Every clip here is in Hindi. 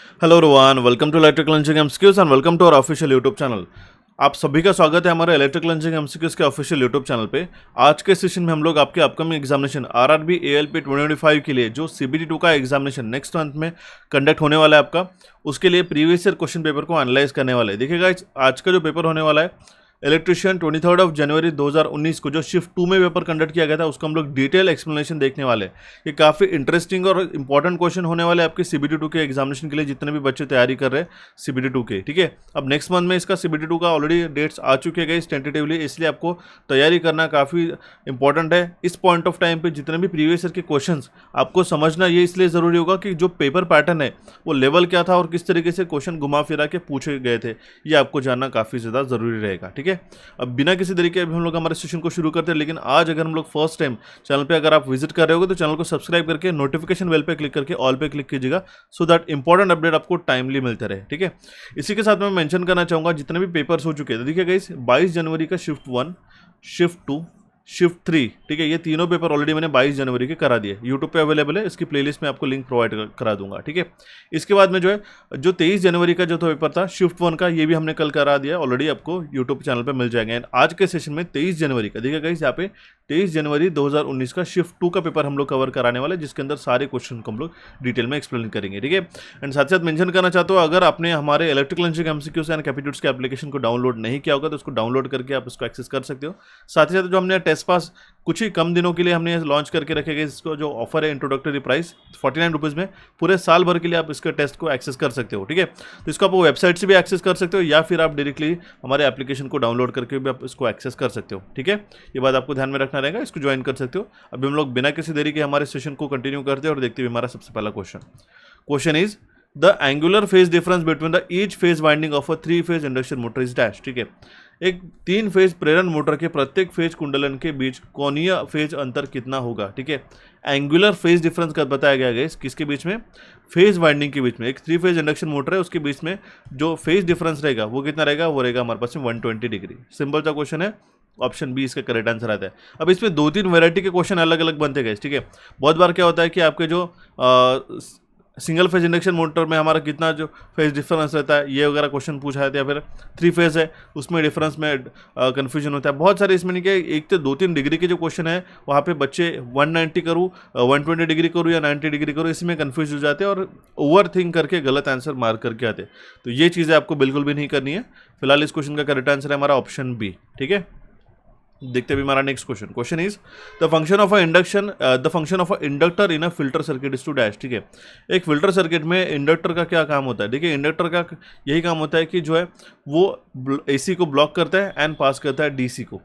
Hello everyone, welcome to electrical engineering MCQs and welcome to our official YouTube channel. आप सभी का स्वागत है हमारे इलेक्ट्रिकल इंजीनियरिंग एमसीक्यूज के ऑफिशियल यूट्यूब चैनल पे। आज के सेशन में हम लोग आपके अपकमिंग एग्जामिनेशन आरआरबी एएलपी 2025 के लिए जो सीबीटी 2 का एग्जामिनेशन नेक्स्ट मंथ में कंडक्ट होने वाला है आपका, उसके लिए प्रीवियस ईयर क्वेश्चन पेपर को एनालाइज करने वाले हैं। देखिएगा आज का जो पेपर होने वाला है इलेक्ट्रिशियन 23 जनवरी 2019 को जो शिफ्ट 2 में पेपर कंडक्ट किया गया था, उसको हम लोग डिटेल एक्सप्लेनेशन देखने वाले हैं। ये काफ़ी इंटरेस्टिंग और इंपॉर्टेंट क्वेश्चन होने वाले हैं आपके सीबीटी 2 के एग्जामिनेशन के लिए, जितने भी बच्चे तैयारी कर रहे हैं सीबीटी 2 के। ठीक है, अब नेक्स्ट मंथ में इसका सीबीटी 2 का ऑलरेडी डेट्स आ चुके हैं टेंटेटिवली, इसलिए आपको तैयारी करना काफ़ी इंपॉर्टेंट है। इस पॉइंट ऑफ टाइम पे जितने भी प्रीवियस ईयर के क्वेश्चन आपको समझना ये इसलिए ज़रूरी होगा कि जो पेपर पैटर्न है वो लेवल क्या था और किस तरीके से क्वेश्चन घुमा फिरा के पूछे गए थे, ये आपको जानना काफ़ी ज़्यादा ज़रूरी रहेगा। ठीक है, अब बिना किसी तरीके अभी हम लोग हमारे सेशन को शुरू करते हैं, लेकिन आज अगर हम लोग फर्स्ट टाइम चैनल पे अगर आप विजिट कर रहे होगे तो चैनल को सब्सक्राइब करके नोटिफिकेशन बेल पे क्लिक करके ऑल पे क्लिक कीजिएगा, सो दैट इंपॉर्टेंट अपडेट आपको टाइमली मिलते रहे। ठीक है, इसी के साथ मैं मेंशन करना चाहूँगा जितने भी पेपर्स हो चुके हैं, देखिए गाइस 22 जनवरी का शिफ्ट 1, शिफ्ट 2, शिफ्ट 3, ठीक है, ये तीनों पेपर ऑलरेडी मैंने 22 जनवरी के करा दिए। यूट्यूब पे अवेलेबल है, इसकी प्लेलिस्ट में आपको लिंक प्रोवाइड करा दूंगा। ठीक है, इसके बाद में जो है जो 23 जनवरी का जो पेपर था शिफ्ट 1 का, ये भी हमने कल करा दिया ऑलरेडी, आपको यूट्यूब चैनल पे मिल जाएंगे। एंड आज के सेशन में 23 जनवरी का देखिएगा गाइस, यहाँ पे 23 जनवरी 2019 का शिफ्ट 2 का पेपर हम लोग कवर कराने वाले, जिसके अंदर सारे क्वेश्चन को हम लोग डिटेल में एक्सप्लेन करेंगे। ठीक है, एंड साथ साथ मेंशन करना चाहता हूँ, अगर आपने हमारे इलेक्ट्रिकल इंजीनियरिंग एमसीक्यूज एंड कैप्टिट्यूड्स के एप्लीकेशन को डाउनलोड नहीं किया होगा तो उसको डाउनलोड करके आप इसको एक्सेस कर सकते हो। साथ ही साथ जो हमने टेस्ट पास कुछ ही कम दिनों के लिए हमने लॉन्च करके रखेगा, इसको जो ऑफर है इंट्रोडक्टरी प्राइस 49 रुपीज़ में पूरे साल भर के लिए आप इसके टेस्ट को एक्सेस कर सकते हो। ठीक है, तो इसको आप वेबसाइट से भी एक्सेस कर सकते हो या फिर आप डायरेक्टली हमारे एप्लीकेशन को डाउनलोड करके भी आप इसको एक्सेस कर सकते हो। ठीक है, ये बात आपको ध्यान में रखना रहेगा, इसको ज्वाइन कर सकते हो। अभी हम लोग बिना किसी देरी के हमारे सेशन को कंटिन्यू करते हैं और देखते हुए हमारा सबसे पहला question is the angular phase difference between the each phase winding of a 3 phase induction motor is dash. ठीक है, एक 3 फेज प्रेरण मोटर के प्रत्येक फेज कुंडलन के बीच कोणीय फेज अंतर कितना होगा। ठीक है, एंगुलर फेज डिफरेंस का बताया गया है किसके बीच में, फेज वाइंडिंग के बीच में। एक 3 फेज इंडक्शन मोटर है, उसके बीच में जो फेज डिफरेंस रहेगा वो कितना रहेगा, वो रहेगा हमारे पास में 120 डिग्री। सिंपल सा क्वेश्चन है, ऑप्शन बी इसका करेक्ट आंसर आता है। अब इसमें 2-3 वैरायटी के क्वेश्चन अलग अलग बनते गए। ठीक है, बहुत बार क्या होता है कि आपके जो सिंगल फेज इंडक्शन मोटर में हमारा कितना जो फेज डिफरेंस रहता है, ये वगैरह क्वेश्चन पूछा जाता है, या फिर 3 फेज है उसमें डिफरेंस में कन्फ्यूजन होता है। बहुत सारे इसमें नहीं कि 1 से 2-3 डिग्री के जो क्वेश्चन है वहाँ पे बच्चे 190 करूँ, 120 डिग्री करूँ या 90 डिग्री करूँ, इसमें कन्फ्यूज हो जाते हैं और ओवर थिंक करके गलत आंसर मार्क करके आते हैं। तो ये चीज़ें आपको बिल्कुल भी नहीं करनी है। फिलहाल इस क्वेश्चन का करेक्ट आंसर है हमारा ऑप्शन बी। ठीक है, देखते भी हमारा next question is the function of a inductor in a filter circuit is to dash. ठीक है, एक फिल्टर सर्किट में इंडक्टर का क्या काम होता है। देखिए, इंडक्टर का यही काम होता है कि जो है वो एसी को ब्लॉक करता है एंड पास करता है डीसी को।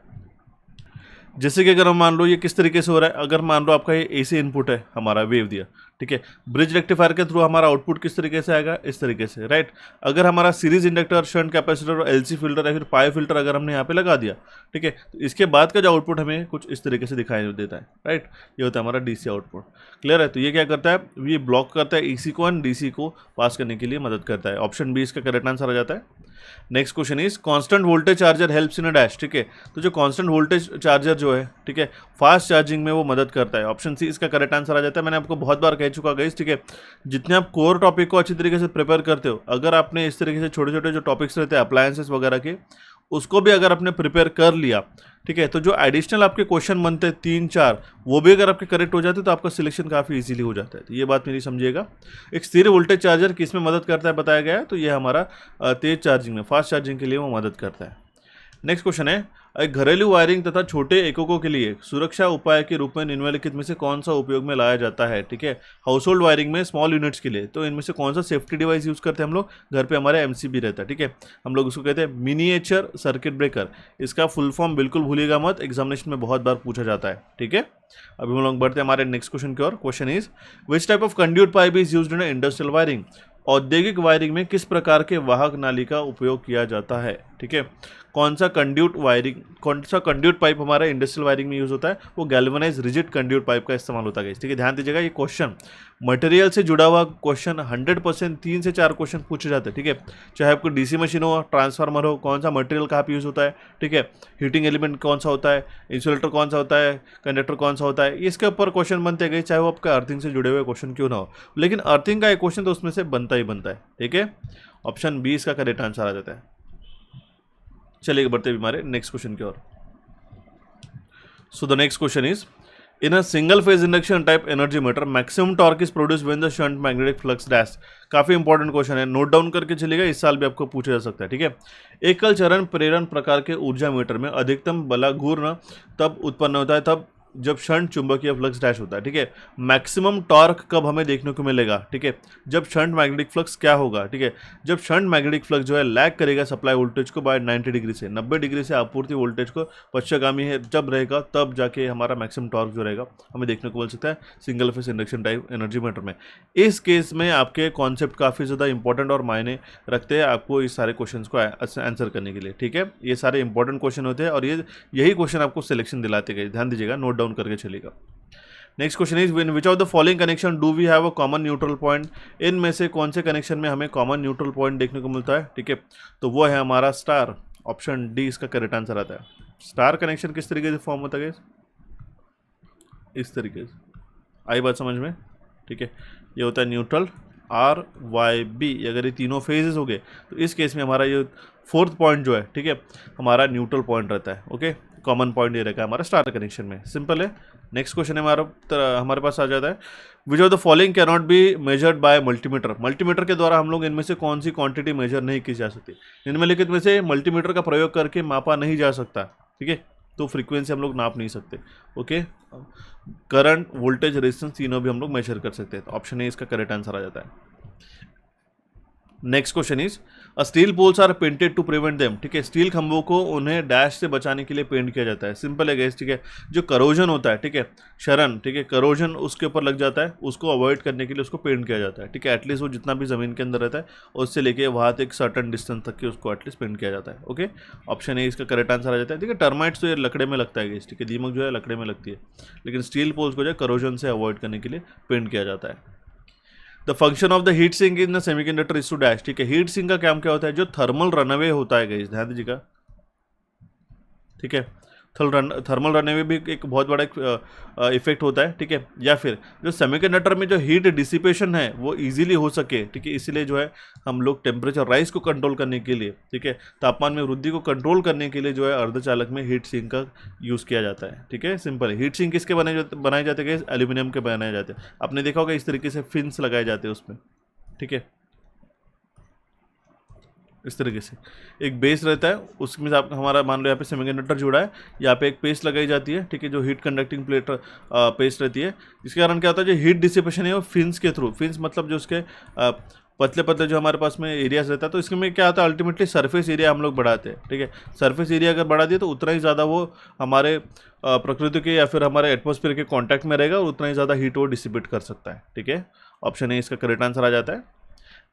जैसे कि अगर हम मान लो ये किस तरीके से हो रहा है, अगर मान लो आपका ये एसी इनपुट है, हमारा वेव दिया, ठीक है, ब्रिज रेक्टिफायर के थ्रू हमारा आउटपुट किस तरीके से आएगा, इस तरीके से, राइट। अगर हमारा सीरीज इंडक्टर, शंट कैपेसिटर और एलसी फिल्टर या फिर पाई फिल्टर अगर हमने यहाँ पे लगा दिया, ठीक है, तो इसके बाद का जो आउटपुट हमें कुछ इस तरीके से दिखाई देता है, राइट। ये होता है हमारा डीसी आउटपुट। क्लियर है, तो ये क्या करता है, ये ब्लॉक करता है एसी को एंड डीसी को पास करने के लिए मदद करता है। ऑप्शन बी इसका करेक्ट आंसर आ जाता है। Next question is constant voltage charger helps in a dash. ठीक है, तो जो कांस्टेंट वोल्टेज चार्जर जो है, ठीक है, फास्ट चार्जिंग में वो मदद करता है। ऑप्शन सी इसका करेक्ट आंसर आ जाता है। मैंने आपको बहुत बार कह चुका गाइस, ठीक है, जितने आप कोर टॉपिक को अच्छी तरीके से प्रिपेयर करते हो, अगर आपने इस तरीके से छोटे छोटे जो टॉपिक्स रहते हैं अप्लायंसेस वगैरह के, उसको भी अगर आपने प्रिपेयर कर लिया, ठीक है, तो जो एडिशनल आपके क्वेश्चन बनते हैं 3-4, वो भी अगर आपके करेक्ट हो जाते तो आपका सिलेक्शन काफ़ी इजीली हो जाता है। तो ये बात मेरी समझिएगा। एक स्थिर वोल्टेज चार्जर किस में मदद करता है बताया गया है, तो ये हमारा तेज चार्जिंग में, फास्ट चार्जिंग के लिए वो मदद करता है। नेक्स्ट क्वेश्चन है, एक घरेलू वायरिंग तथा छोटे एककों के लिए सुरक्षा उपाय के रूप में निम्नलिखित में से कौन सा उपयोग में लाया जाता है। ठीक है, हाउस होल्ड वायरिंग में स्मॉल यूनिट्स के लिए, तो इनमें से कौन सा सेफ्टी डिवाइस यूज़ करते हैं हम लोग, घर पे हमारे एमसीबी रहता है। ठीक है, हम लोग उसको कहते हैं मिनिएचर सर्किट ब्रेकर। इसका फुल फॉर्म बिल्कुल भूलिएगा मत, एग्जामिनेशन में बहुत बार पूछा जाता है। ठीक है, अभी हम लोग बढ़ते हैं हमारे नेक्स्ट क्वेश्चन की ओर। Question is which type of conduit pipe is used in industrial wiring. औद्योगिक वायरिंग में किस प्रकार के वाहक नाली का उपयोग किया जाता है। ठीक है। कौन सा कंड्यूट पाइप हमारा इंडस्ट्रियल वायरिंग में यूज होता है, वो गैल्वेनाइज रिजिड कंड्यूट पाइप का इस्तेमाल होता है। ठीक है, ध्यान दीजिएगा, ये क्वेश्चन मटेरियल से जुड़ा हुआ क्वेश्चन 100% 3 से 4 क्वेश्चन पूछे जाते हैं। ठीक है, चाहे आपको डीसी मशीन हो, ट्रांसफार्मर हो, कौन सा मटेरियल कहाँ पे यूज होता है, ठीक है, हीटिंग एलिमेंट कौन सा होता है, इंसुलेटर कौन सा होता है, कंडक्टर कौन सा होता है, इसके ऊपर क्वेश्चन बनते गए, चाहे वो आपका अर्थिंग से जुड़े हुए क्वेश्चन क्यों ना हो। लेकिन अर्थिंग का एक क्वेश्चन तो उसमें से बनता ही बनता है। ठीक है, ऑप्शन बी इसका करेक्ट आंसर आ जाता है। चलिए बढ़ते हैं हमारे नेक्स्ट क्वेश्चन की ओर। So the next question is, in a single phase induction type energy meter maximum torque is produce when the shunt magnetic flux dash. काफी इंपॉर्टेंट क्वेश्चन है, नोट डाउन करके चलिएगा, इस साल भी आपको पूछा जा सकता है। ठीक है, एकल चरण प्रेरण प्रकार के ऊर्जा मीटर में अधिकतम बला घूर्णन तब उत्पन्न होता है तब जब शंट चुंबकीय फ्लक्स डैश होता है। ठीक है, मैक्सिमम टॉर्क कब हमें देखने को मिलेगा, ठीक है, जब शंट मैग्नेटिक फ्लक्स क्या होगा, ठीक है, जब शंट मैग्नेटिक फ्लक्स जो है लैग करेगा सप्लाई वोल्टेज को बाय 90 डिग्री से, 90 डिग्री से आपूर्ति वोल्टेज को पश्चिमगामी है जब रहेगा, तब जाके हमारा मैक्सिमम टॉर्क जो रहेगा हमें देखने को मिल सकता है single phase induction type energy metre में। इस केस में आपके कॉन्सेप्ट काफ़ी ज़्यादा इंपॉर्टेंट और मायने रखते हैं आपको इस सारे क्वेश्चन को आंसर करने के लिए। ठीक है, ये सारे इंपॉर्टेंट क्वेश्चन होते हैं और यही क्वेश्चन आपको सिलेक्शन दिलाते गए, ध्यान दीजिएगा, नोट डाउन करके चलेगा। Next question is, in which of the following connection do we have a common neutral point. इनमें से कौन से कनेक्शन में हमें कॉमन न्यूट्रल पॉइंट देखने को मिलता है। ठीक है, तो वो है हमारा स्टार, ऑप्शन डी इसका करेक्ट आंसर आता है। स्टार कनेक्शन किस तरीके से फॉर्म होता है, इस तरीके से, आई बात समझ में। ठीक है, ये होता है न्यूट्रल आर वाई बी, अगर ये तीनों फेजेस हो गए तो इस केस में हमारा ये फोर्थ पॉइंट जो है, ठीक है, हमारा न्यूट्रल पॉइंट रहता है। ओके, कॉमन पॉइंट ये रहेगा हमारा स्टार कनेक्शन में, सिंपल है। नेक्स्ट क्वेश्चन है हमारे पास आ जाता है, विच of the following can not be measured by multimeter. Multimeter के द्वारा हम लोग इनमें से कौन सी क्वांटिटी मेजर नहीं की जा सकती, निम्नलिखित में से मल्टीमीटर का प्रयोग करके मापा नहीं जा सकता। ठीक है, तो फ्रीक्वेंसी हम लोग नाप नहीं सकते। ओके, करंट, वोल्टेज, रेजिस्टेंस तीनों भी हम लोग मेजर कर सकते हैं, तो ऑप्शन ए इसका करेक्ट आंसर आ जाता है। Next question is, a steel poles are painted to prevent them. ठीक है, स्टील खंभों को उन्हें डैश से बचाने के लिए पेंट किया जाता है। सिंपल है गैस। ठीक है, जो करोजन होता है, ठीक है, शरण, ठीक है, करोजन उसके ऊपर लग जाता है, उसको अवॉइड करने के लिए उसको पेंट किया जाता है। ठीक है, एटलीस्ट वो जितना भी ज़मीन के अंदर रहता है उससे लेके वहाँ तक सर्टन डिस्टेंस तक के उसको एटलीस्ट पेंट किया जाता है। ओके, ऑप्शन ए इसका करेक्ट आंसर आ जाता है। ठीक है, टर्माइट्स तो ये लकड़े में लगता है गैस, ठीक है, दीमक जो है लकड़े में लगती है, लेकिन स्टील पोल्स को जो है करोजन से अवॉइड करने के लिए पेंट किया जाता है। The function of the heat sink in the semiconductor is to dash. ठीक है, हीट सिंक का काम क्या होता है, जो थर्मल रनअवे होता है गाइस, ध्यान दीजिएगा। ठीक है, थर्मल रनअवे भी एक बहुत बड़ा इफेक्ट होता है। ठीक है, या फिर जो सेमीकंडक्टर में जो हीट डिसिपेशन है वो इजीली हो सके। ठीक है, इसीलिए जो है हम लोग टेम्परेचर राइज को कंट्रोल करने के लिए, ठीक है, तापमान में वृद्धि को कंट्रोल करने के लिए जो है अर्धचालक में हीट सिंक का यूज़ किया जाता है। ठीक है, सिंपल है। हीट सिंक किसके बनाए जाते हैं, एल्यूमिनियम के बनाए जाते हैं। आपने देखा होगा इस तरीके से फिन्स लगाए जाते हैं उसमें। ठीक है, इस तरीके से एक बेस रहता है, उसमें आप हमारा मान लो यहाँ पे सेमीकंडक्टर जुड़ा है, यहाँ पे एक पेस्ट लगाई जाती है। ठीक है, जो हीट कंडक्टिंग प्लेट पेस्ट रहती है, जिसके कारण क्या होता है, जो हीट डिसिपेशन है वो फिन्स के थ्रू, फिन्स मतलब जो उसके पतले पतले जो हमारे पास में एरियाज रहता है, तो इसमें क्या होता है, अल्टीमेटली सरफेस एरिया हम लोग बढ़ाते हैं। ठीक है, सरफेस एरिया अगर बढ़ा दिए तो उतना ही ज़्यादा वो हमारे प्रकृति के या फिर हमारे एटमॉस्फेयर के कॉन्टैक्ट में रहेगा और उतना ही ज़्यादा हीट वो डिसिपेट कर सकता है। ठीक है, ऑप्शन ए इसका करेक्ट आंसर आ जाता है।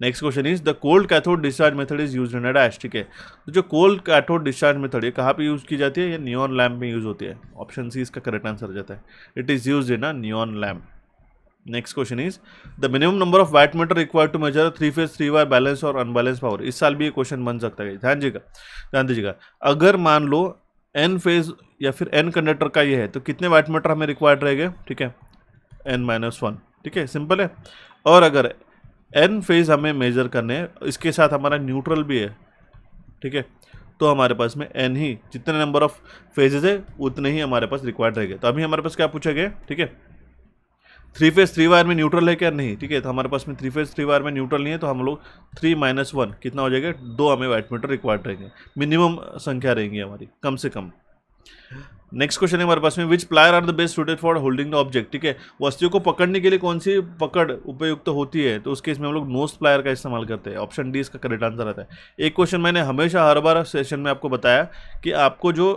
Next question is, the cold cathode discharge method is used in a dash. ठीक है, तो जो कोल्ड कैथोड डिस्चार्ज मेथड है कहाँ पे यूज़ की जाती है, ये नियॉन लैम्प में यूज़ होती है। ऑप्शन सी इसका करेक्ट आंसर आ जाता है, it is used in a neon lamp. Next question is, the minimum number of wattmeter required to measure 3 phase 3 wire balance और अनबैलेंस पावर। इस साल भी ये क्वेश्चन बन सकता है, ध्यान दीजिएगा। अगर मान लो एन फेज या फिर एन कंडक्टर का ये है तो कितने वाटमीटर हमें रिक्वायर्ड रहेंगे। ठीक है, n-1। ठीक है, सिंपल है। और अगर एन फेज हमें मेजर करने हैं, इसके साथ हमारा न्यूट्रल भी है। ठीक है, तो हमारे पास में एन ही, जितने नंबर ऑफ फेजेस है उतने ही हमारे पास रिक्वायर्ड रहेंगे। तो अभी हमारे पास क्या पूछा गया, ठीक है, 3 फेज 3 वायर में न्यूट्रल है क्या, नहीं। ठीक है, तो हमारे पास में 3 फेज 3 वायर में न्यूट्रल नहीं है, तो हम लोग 3-1 कितना हो जाएगा, 2 हमें वाटमीटर रिक्वायर्ड रहेंगे। मिनिमम संख्या रहेंगी हमारी, कम से कम। नेक्स्ट क्वेश्चन है हमारे पास में, which plier are the best suited for holding the object. ठीक है, वस्तुओं को पकड़ने के लिए कौन सी पकड़ उपयुक्त होती है, तो उस केस में हम लोग नोज प्लायर का इस्तेमाल करते हैं। ऑप्शन डी इसका करेक्ट आंसर आता है। एक क्वेश्चन मैंने हमेशा हर बार सेशन में आपको बताया कि आपको जो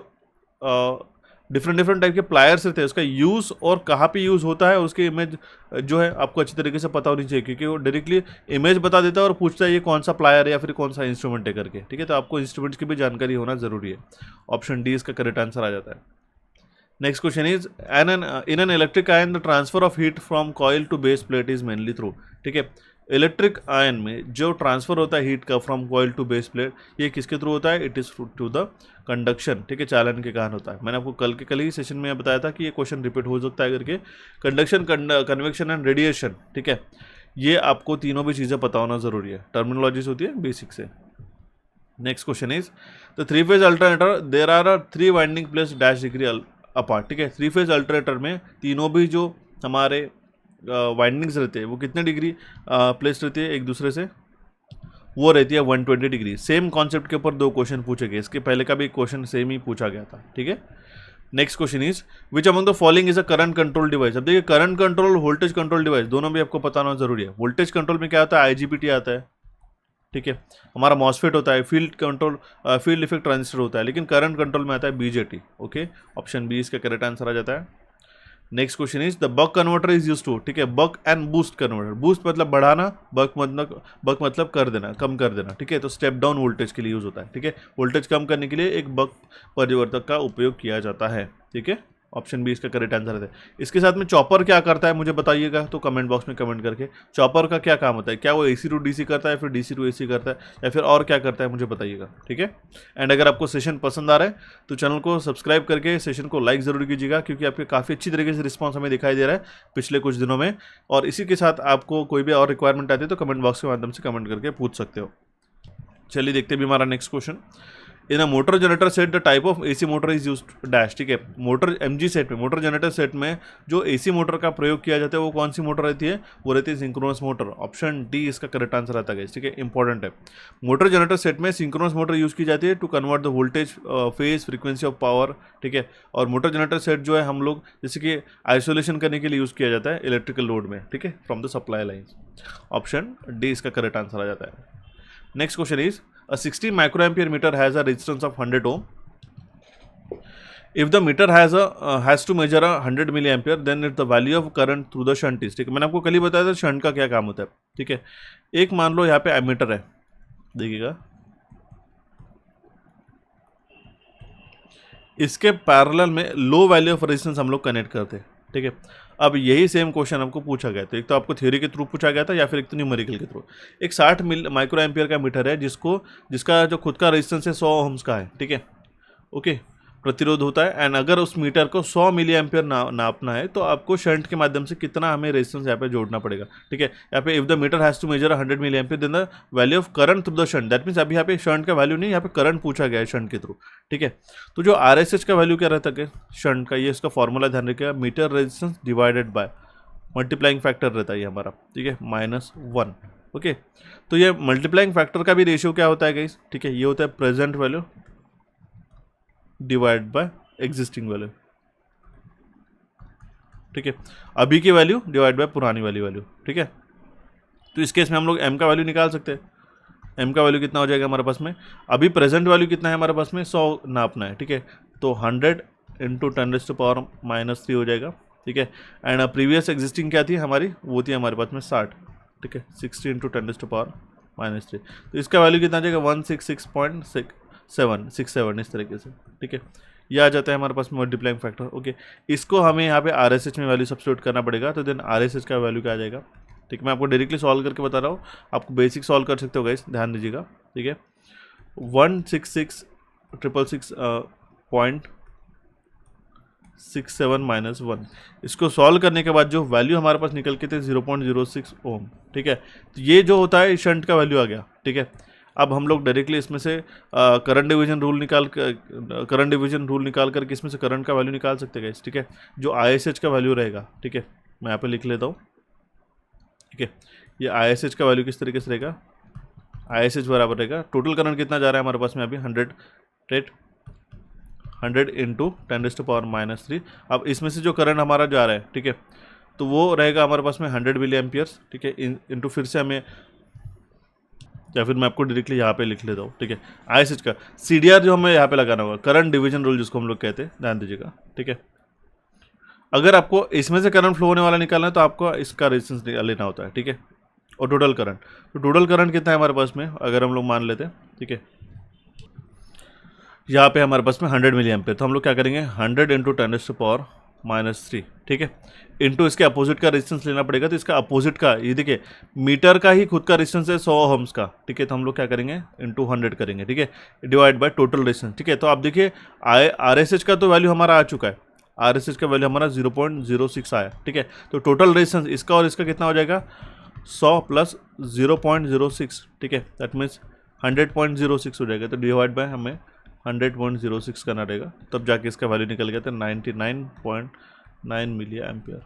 डिफरेंट डिफरेंट टाइप के प्लायर्स रहते हैं, उसका यूज़ और कहाँ पे यूज़ होता है उसकी इमेज जो है आपको अच्छी तरीके से पता होनी चाहिए, क्योंकि वो डायरेक्टली इमेज बता देता है और पूछता है ये कौन सा प्लायर है या फिर कौन सा इंस्ट्रूमेंट है करके, ठीक है। तो आपको इंस्ट्रूमेंट्स की भी जानकारी होना ज़रूरी है। ऑप्शन डी इसका करेक्ट आंसर आ जाता है। Next question is in an electric iron the transfer of heat from coil to base plate is mainly through, ठीक है। इलेक्ट्रिक आयन में जो ट्रांसफर होता है हीट का from coil to base plate, ये किसके थ्रू होता है? It is to the conduction, ठीक है, चालन के कारण होता है। मैंने आपको कल ही सेशन में बताया था कि ये क्वेश्चन रिपीट हो सकता है करके। कंडक्शन, कन्वेक्शन एंड रेडिएशन, ठीक है, ये आपको तीनों भी चीज़ें पता होना ज़रूरी है, टर्मिनोलॉजीज होती है बेसिक से। Next question is the three phase alternator there are 3 winding place dash degree apart, ठीक है। थ्री फेज अल्टरनेटर में तीनों भी जो हमारे वाइंडिंग्स रहते हैं वो कितने डिग्री प्लेस रहती है एक दूसरे से? वो रहती है 120 डिग्री। सेम कॉन्सेप्ट के ऊपर 2 क्वेश्चन पूछे गए, इसके पहले का भी क्वेश्चन सेम ही पूछा गया था, ठीक है। Next question is which among the following is a current control device. अब देखिए current control, voltage control device दोनों भी आपको पता होना जरूरी है। वोल्टेज कंट्रोल में क्या होता है? IGBT आता है, ठीक है। हमारा मॉसफेट होता है, field control, field effect transistor होता है, लेकिन करंट कंट्रोल में आता है BJT, ओके। ऑप्शन बी इसका करेक्ट आंसर आ जाता है। Next question is the buck converter is use to, ठीक है, buck and boost converter. Boost मतलब बढ़ाना, बक मतलब कर देना, कम कर देना, ठीक है। तो स्टेप डाउन वोल्टेज के लिए यूज होता है, ठीक है। वोल्टेज कम करने के लिए एक बक परिवर्तक का उपयोग किया जाता है, ठीक है। ऑप्शन बी इसका करेक्ट आंसर है। इसके साथ में चॉपर क्या करता है मुझे बताइएगा, तो कमेंट बॉक्स में कमेंट करके चॉपर का क्या काम होता है, क्या वो AC टू DC करता है, फिर DC टू AC करता है, या फिर और क्या करता है मुझे बताइएगा, ठीक है। एंड अगर आपको सेशन पसंद आ रहा है तो चैनल को सब्सक्राइब करके सेशन को लाइक ज़रूर कीजिएगा, क्योंकि आपके काफ़ी अच्छी तरीके से रिस्पॉन्स हमें दिखाई दे रहा है पिछले कुछ दिनों में। और इसी के साथ आपको कोई भी और रिक्वायरमेंट आती है तो कमेंट बॉक्स के माध्यम से कमेंट करके पूछ सकते हो। चलिए देखते भी हमारा next question. In a motor generator set the type of AC motor is use dash, ठीक है। मोटर MG सेट में, मोटर जनरेटर सेट में जो AC मोटर का प्रयोग किया जाता है वो कौन सी मोटर रहती है? वो रहती है सिंक्रोनस मोटर। ऑप्शन डी इसका करेक्ट आंसर आता है, ठीक है, इंपॉर्टेंट है। मोटर जनरेटर सेट में सिंक्रोनस मोटर यूज की जाती है to convert the voltage, phase, frequency of power, ठीक है। और मोटर जनरेटर सेट जो है हम लोग जैसे कि आइसोलेशन करने के लिए यूज किया जाता है इलेक्ट्रिकल लोड में, ठीक है, from the supply line. Option D इसका करेक्ट आंसर आ जाता है। Next question is a 60 microampere meter has a resistance of 100 ohm. If the meter has to measure 100 milliampere, then if the value of current through the shunt is, ठीक है। मैंने आपको कल ही बताया था शंट का क्या काम होता है, ठीक है। एक मान लो यहाँ पे एमीटर है, देखिएगा, इसके पैरेलल में लो वैल्यू ऑफ रेजिस्टेंस हम लोग कनेक्ट करते हैं, ठीक है। अब यही सेम क्वेश्चन आपको पूछा गया था, एक तो आपको थ्योरी के थ्रू पूछा गया था या फिर एक तो न्यूमेरिकल के थ्रू। एक 60 माइक्रो एम्पियर का मीटर है जिसका जो खुद का रेजिस्टेंस है 100 ओम्स का है, ठीक है, ओके, प्रतिरोध होता है। एंड अगर उस मीटर को 100 मिली एम्पियर नापना है तो आपको शंट के माध्यम से कितना हमें रेजिस्टेंस यहाँ पे जोड़ना पड़ेगा, ठीक है। यहाँ पे if the meter has to measure 100 milli ampere then the value of current through the shunt, that means अभी यहाँ पे शंट का वैल्यू नहीं, यहाँ पे करंट पूछा गया है शंट के थ्रू, ठीक है। तो जो RSH का वैल्यू क्या रहता है शंट का, ये इसका फॉर्मूला ध्यान रखिएगा, metre resistance divided by multiplying factor रहता है ये हमारा, ठीक है, -1, ओके। तो ये मल्टीप्लाइंग फैक्टर का भी रेशियो क्या होता है गाइस, ठीक है, ये होता है present value divide by existing value, ठीक है, अभी की वैल्यू डिवाइड बाय पुरानी वाली वैल्यू, ठीक है। तो इस केस में हम लोग m का वैल्यू निकाल सकते हैं। m का वैल्यू कितना हो जाएगा हमारे पास में, अभी प्रेजेंट वैल्यू कितना है हमारे पास में, 100 नापना है, ठीक है। तो 100 × 10⁻³ हो जाएगा, ठीक है। एंड प्रीवियस एग्जिस्टिंग क्या थी हमारी, वो थी हमारे पास में 60, ठीक है, 60 × 10⁻³ तो इसका वैल्यू कितना आ जाएगा 166.67 इस तरीके से, ठीक है। ये आ जाता है हमारे पास मल्टीप्लाइंग फैक्टर, ओके। इसको हमें यहाँ पे RSH में वैल्यू सब्स्टिट्यूट करना पड़ेगा, तो देन RSH का वैल्यू क्या आ जाएगा, ठीक है। मैं आपको डायरेक्टली सॉल्व करके बता रहा हूँ, आपको बेसिक सॉल्व कर सकते हो गाइस, ध्यान दीजिएगा, ठीक है। 166.67 - 1, इसको सॉल्व करने के बाद जो वैल्यू हमारे पास निकल के थे 0.06 ओम, ठीक है। तो ये जो होता है शंट का वैल्यू आ गया, ठीक है। अब हम लोग डायरेक्टली इसमें से करंट डिवीजन रूल निकाल करके इसमें से करंट का वैल्यू निकाल सकते हैं, ठीक है। जो ISH का वैल्यू रहेगा, ठीक है, मैं यहाँ पे लिख लेता हूँ, ठीक है। ये ISH का वैल्यू किस तरीके से रहेगा, ISH बराबर रहेगा, टोटल करंट कितना जा रहा है हमारे पास में अभी 100 × 10⁻³ अब इसमें से जो करंट हमारा जा रहा है, ठीक है, तो वो रहेगा हमारे पास में 100 मिली एम्पियर्स, ठीक है, इंटू फिर से हमें या फिर मैं आपको डायरेक्टली यहाँ पे लिख लेता हूँ, ठीक है। ISH का CDR जो हमें यहाँ पे लगाना होगा, करंट डिवीजन रूल जिसको हम लोग कहते हैं, ध्यान दीजिएगा, ठीक है। अगर आपको इसमें से करंट फ्लो होने वाला निकालना है तो आपको इसका रेजिस्टेंस लेना होता है, ठीक है, और टोटल करंट। तो टोटल करंट कितना है हमारे पास में, अगर हम लोग मान लेते हैं, ठीक है, यहाँ पे हमारे पास में 100 मिली एम्पियर, तो हम लोग क्या करेंगे 100 इंटू 10⁻⁻3, ठीक है, इंटू इसके अपोजिट का रेजिस्टेंस लेना पड़ेगा। तो इसका अपोजिट का ये देखिए मीटर का ही खुद का रेजिस्टेंस है 100 ओम्स का, ठीक है, तो हम लोग क्या करेंगे इंटू 100 करेंगे, ठीक है, डिवाइड बाय टोटल रेजिस्टेंस, ठीक है। तो आप देखिए RSH का तो वैल्यू हमारा आ चुका है, RSH का वैल्यू हमारा 0.06 आया, ठीक है। तो टोटल रेजिस्टेंस इसका और इसका कितना हो जाएगा 100 प्लस 0.06, ठीक है, दैट मीन्स 100.06 हो जाएगा। तो डिवाइड बाय हमें 100.06 करना रहेगा, तब जाके इसका वैल्यू निकल गया था 99.9 मिली एम्पियर,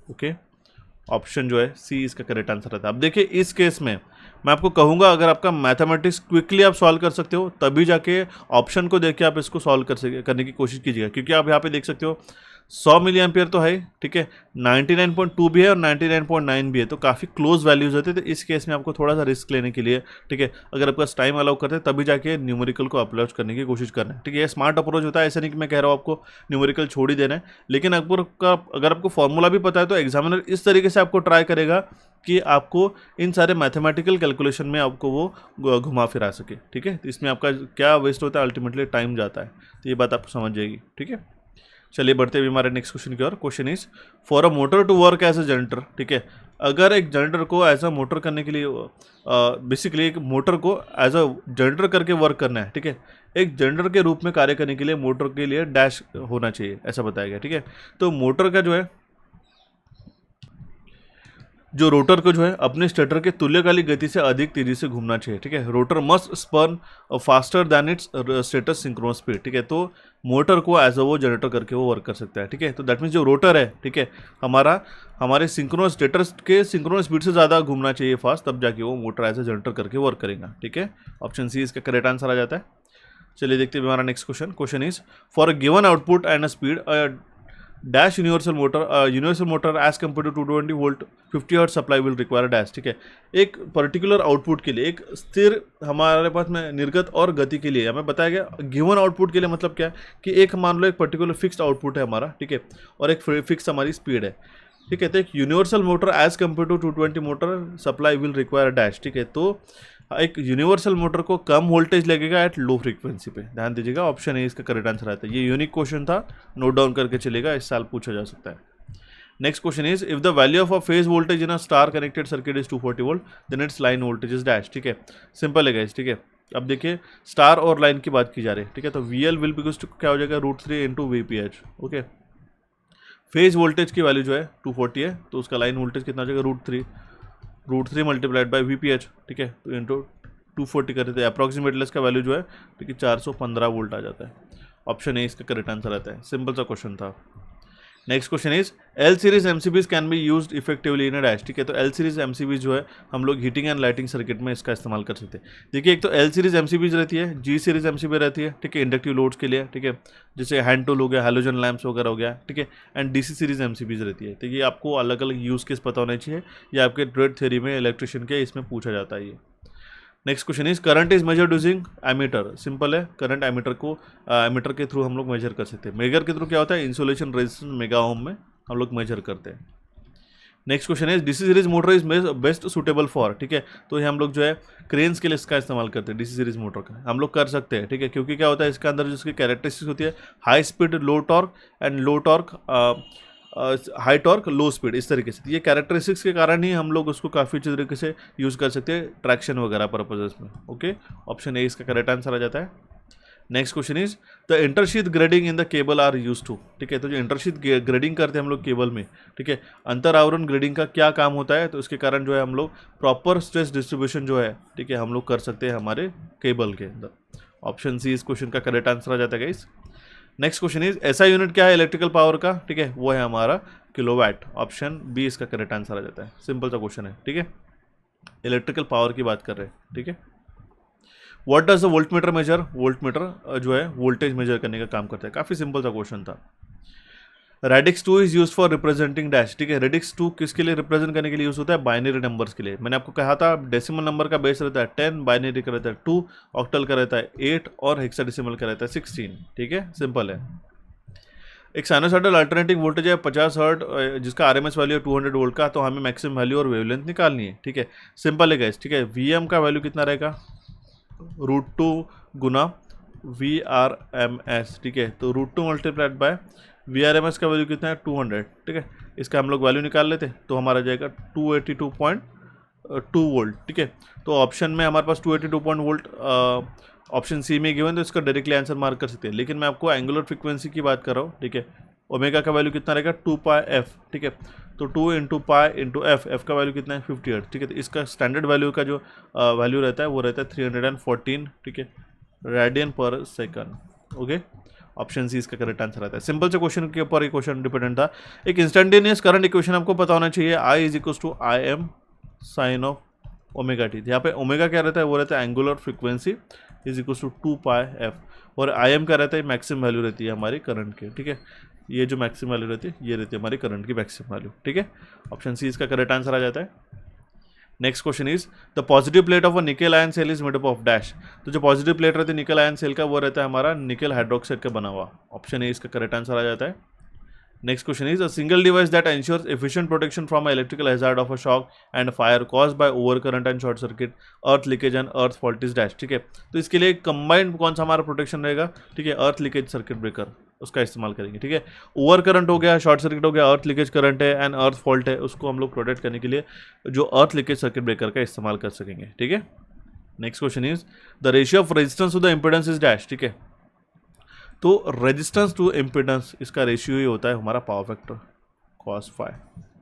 ओके। ऑप्शन जो है सी इसका करेक्ट आंसर रहता है। अब देखिए इस केस में मैं आपको कहूँगा अगर आपका मैथमेटिक्स क्विकली आप सॉल्व कर सकते हो तभी जाके ऑप्शन को देख के आप इसको सॉल्व करने की कोशिश कीजिएगा, क्योंकि आप यहाँ पे देख सकते हो 100 मिली एम्पियर तो है, ठीक है, 99.2 भी है और 99.9 भी है, तो काफ़ी क्लोज वैल्यूज होते हैं। तो इस केस में आपको थोड़ा सा रिस्क लेने के लिए, ठीक है, अगर आपका टाइम अलाउ करते हैं तभी जाके न्यूमेरिकल को अप्रोच करने की कोशिश करना है, ठीक है। ये स्मार्ट अप्रोच होता है, ऐसा नहीं कि मैं कह रहा हूँ आपको न्यूमेरिकल छोड़ ही देना है, लेकिन अगर आपको फॉर्मूला भी पता है तो एग्जामिनर इस तरीके से आपको ट्राई करेगा कि आपको इन सारे मैथमेटिकल कैलकुलेशन में आपको वो घुमा फिरा सके, ठीक है। तो इसमें आपका क्या वेस्ट होता है, अल्टीमेटली टाइम जाता है, तो ये बात आपको समझ जाएगी, ठीक है। चलिए बढ़ते हुए हमारे नेक्स्ट क्वेश्चन की ओर। Question is for a motor to work as a generator, ठीक है, अगर एक जनरेटर को एज अ मोटर करने के लिए बेसिकली एक मोटर को एज अ जनरेटर करके वर्क करना है, ठीक है, एक जनरेटर के रूप में कार्य करने के लिए मोटर के लिए डैश होना चाहिए, ऐसा बताया गया, ठीक है। तो मोटर का जो है जो रोटर को जो है अपने स्टेटर के तुल्यकालिक गति से अधिक तेजी से घूमना चाहिए, ठीक है। Rotor must spun faster than its stator synchronous speed, ठीक है। तो मोटर को एज अ वो जनरेटर करके वो वर्क कर सकता है, ठीक है। तो दैट मीन्स जो रोटर है, ठीक है, हमारे सिंक्रोनस स्टेटर के सिंक्रोनस स्पीड से ज़्यादा घूमना चाहिए फास्ट, तब जाके वो मोटर एज अ जनरेटर करके वर्क करेगा, ठीक है। ऑप्शन सी इसका करेक्ट आंसर आ जाता है। चलिए देखते हैं हमारा next question. Question is for a given output and a speed dash universal motor as compare to 220 volt 50 hertz supply will require dash, ठीक है। एक पर्टिकुलर आउटपुट के लिए एक स्थिर हमारे पास में निर्गत और गति के लिए हमें बताया गया गिवन आउटपुट के लिए मतलब क्या है कि एक मान लो एक पर्टिकुलर फिक्स्ड आउटपुट है हमारा, ठीक है, और एक फिक्स हमारी स्पीड है, ठीक है। तो एक universal motor as compare to 220 motor supply will require dash, ठीक है। तो एक यूनिवर्सल मोटर को कम वोल्टेज लगेगा एट लो फ्रीक्वेंसी पे, ध्यान दीजिएगा, ऑप्शन ए इसका करेक्ट आंसर आता है। ये यूनिक क्वेश्चन था, नोट डाउन करके चलेगा, इस साल पूछा जा सकता है। Next question is if the value of a phase voltage in a star connected circuit is 240 volt then its line voltage is dash, ठीक है। सिंपल है गाइस, ठीक है। अब देखिए स्टार और लाइन की बात की जा रही है, ठीक है। तो VL विल बिकॉज क्या हो जाएगा √3 into VPH, okay. Phase voltage की वैल्यू जो है 240 है, तो उसका लाइन वोल्टेज कितना हो जाएगा √3 मल्टीप्लाइड बाय VPH, ठीक है, तो इंटू 240 करते थे अप्रॉक्सीमेटली इसका वैल्यू जो है, ठीक है, 415 वोल्ट आ जाता है। ऑप्शन ए इसका करेक्ट आंसर आता है। सिंपल सा क्वेश्चन था। Next question is L series MCBs can be used effectively in a dash, ठीक है। तो L सीरीज MCBs जो है हम लोग हीटिंग एंड लाइटिंग सर्किट में इसका इस्तेमाल कर सकते हैं। देखिए एक तो L सीरीज MCBs रहती है, G सीरीज MCB रहती है, ठीक है, इंडक्टिव लोड्स के लिए, ठीक है, जैसे हैंड टूल हो गया, हैलोजन लैंप्स वगैरह हो गया, ठीक है, एंड DC सीरीज MCBs रहती है। तो ये आपको अलग अलग यूज़ केस पता होना चाहिए, ये आपके ट्रेड थ्योरी में इलेक्ट्रिशियन के इसमें पूछा जाता है ये। Next question is current is measured using ammeter, simple है, करंट एमीटर को एमीटर के थ्रू हम लोग मेजर कर सकते हैं। मेजर के थ्रू क्या होता है, इंसुलेशन रेजिस्टेंस मेगा ओम में हम लोग मेजर करते हैं। Next question is DC series motor is best suitable for, ठीक है। तो ये हम लोग जो है क्रेन्स के लिए इसका इस्तेमाल करते हैं, डीसी सीरीज मोटर का हम लोग कर सकते हैं, ठीक है, क्योंकि क्या होता है इसके अंदर जो इसकी कैरेक्टरिस्टिक्स होती है high speed low torque and low torque high torque low speed, इस तरीके से ये कैरेक्टरिस्टिक्स के कारण ही हम लोग उसको काफ़ी अच्छी तरीके से यूज़ कर सकते हैं ट्रैक्शन वगैरह पर्पजेस में, ओके। ऑप्शन ए इसका करेक्ट आंसर आ जाता है। Next question is the intersheath grading in the cable are use to, ठीक है। तो जो इंटरशीथ ग्रेडिंग करते हैं हम लोग केबल में, ठीक है, अंतर आवरण ग्रेडिंग का क्या काम होता है, तो इसके कारण जो है हम लोग प्रॉपर स्ट्रेस डिस्ट्रीब्यूशन जो है, ठीक है, हम लोग कर सकते हैं हमारे केबल के अंदर। ऑप्शन सी इस क्वेश्चन का करेक्ट आंसर आ जाता है गाइस। नेक्स्ट क्वेश्चन इज ऐसा यूनिट क्या है इलेक्ट्रिकल पावर का, ठीक है, वो है हमारा किलोवाट। ऑप्शन बी इसका करेक्ट आंसर आ जाता है। सिंपल सा क्वेश्चन है, ठीक है, इलेक्ट्रिकल पावर की बात कर रहे हैं, ठीक है। What does the voltmeter measure, voltmeter जो है वोल्टेज मेजर करने का काम करता है। काफ़ी सिंपल सा क्वेश्चन था। Radix 2 is use for representing dash, ठीक है। रेडिक्स 2 किसके लिए रिप्रेजेंट करने के लिए यूज होता है? बाइनरी नंबर्स के लिए। मैंने आपको कहा था डेसिमल नंबर का बेस रहता है 10, बाइनरी का रहता है 2, ऑक्टल का रहता है 8 और हेक्साडेसिमल का रहता है 16, ठीक है, सिंपल है। एक साइनोसॉइडल अल्टरनेटिंग वोल्टेज है 50 हर्ट जिसका आरएमएस वैल्यू है 200 वोल्ट का, तो हमें मैक्सिमम वैल्यू और वेवलेंथ निकालनी है, ठीक है। सिंपल है गाइस, ठीक है। वीएम का वैल्यू कितना रहेगा? √2 गुना VRMS, ठीक है। तो √2 मल्टीप्लाइड बाय VRMS का वैल्यू कितना है? 200, ठीक है। इसका हम लोग वैल्यू निकाल लेते तो हमारा जाएगा 282.2 वोल्ट, ठीक है। तो ऑप्शन में हमारे पास 282 वोल्ट ऑप्शन सी में गिवन, तो इसका डायरेक्टली आंसर मार्क कर सकते हैं। लेकिन मैं आपको एंगुलर फ्रीक्वेंसी की बात कर रहा हूँ, ठीक है। ओमेगा का वैल्यू कितना रहेगा? 2πf, ठीक है। तो 2 × π × f का वैल्यू कितना है? 50 हर्ट्ज, ठीक है। तो इसका स्टैंडर्ड वैल्यू का जो वैल्यू रहता है वो रहता है 314, ठीक है, रेडियन पर सेकंड। ओके, ऑप्शन सी इसका करेक्ट आंसर आता है। सिंपल से क्वेश्चन के ऊपर ये क्वेश्चन डिपेंडेंट था। एक इंस्टेंटेनियस करंट इक्वेशन आपको पता होना चाहिए, I = Im sin of omega T. यहाँ पे ओमेगा क्या रहता है? वो रहता है एंगुलर फ्रीक्वेंसी = 2πf, और Im क्या रहता है? मैक्सिमम वैल्यू रहती है हमारी करंट की, ठीक है। ये जो मैक्सिमम वैल्यू रहती है ये रहती है हमारी करंट की मैक्सिमम वैल्यू, ठीक है। ऑप्शन सी इसका करेक्ट आंसर आ जाता है। Next question is the positive plate of a nickel iron cell is made up of dash. तो जो पॉजिटिव प्लेट रहती है निकल आयन सेल का वो रहता है हमारा निकल हाइड्रोक्साइड का बना हुआ। ऑप्शन ए इसका करेक्ट आंसर आ जाता है। Next question is a single device that ensures efficient protection from electrical hazard of a shock and fire caused by over current and short circuit, earth leakage and earth fault is dash, ठीक है। तो इसके लिए कंबाइंड कौन सा हमारा प्रोटेक्शन रहेगा? ठीक है, अर्थ लीकेज सर्किट ब्रेकर, उसका इस्तेमाल करेंगे, ठीक है। ओवर करंट हो गया, शॉर्ट सर्किट हो गया, अर्थ लीकेज करंट है एंड अर्थ फॉल्ट है, उसको हम लोग प्रोटेक्ट करने के लिए जो अर्थ लीकेज सर्किट ब्रेकर का इस्तेमाल कर सकेंगे, ठीक है। Next question is the ratio of resistance to the impedance is dash, ठीक है। तो रेजिस्टेंस टू इम्पिडेंस इसका रेशियो ही होता है हमारा power factor cos phi,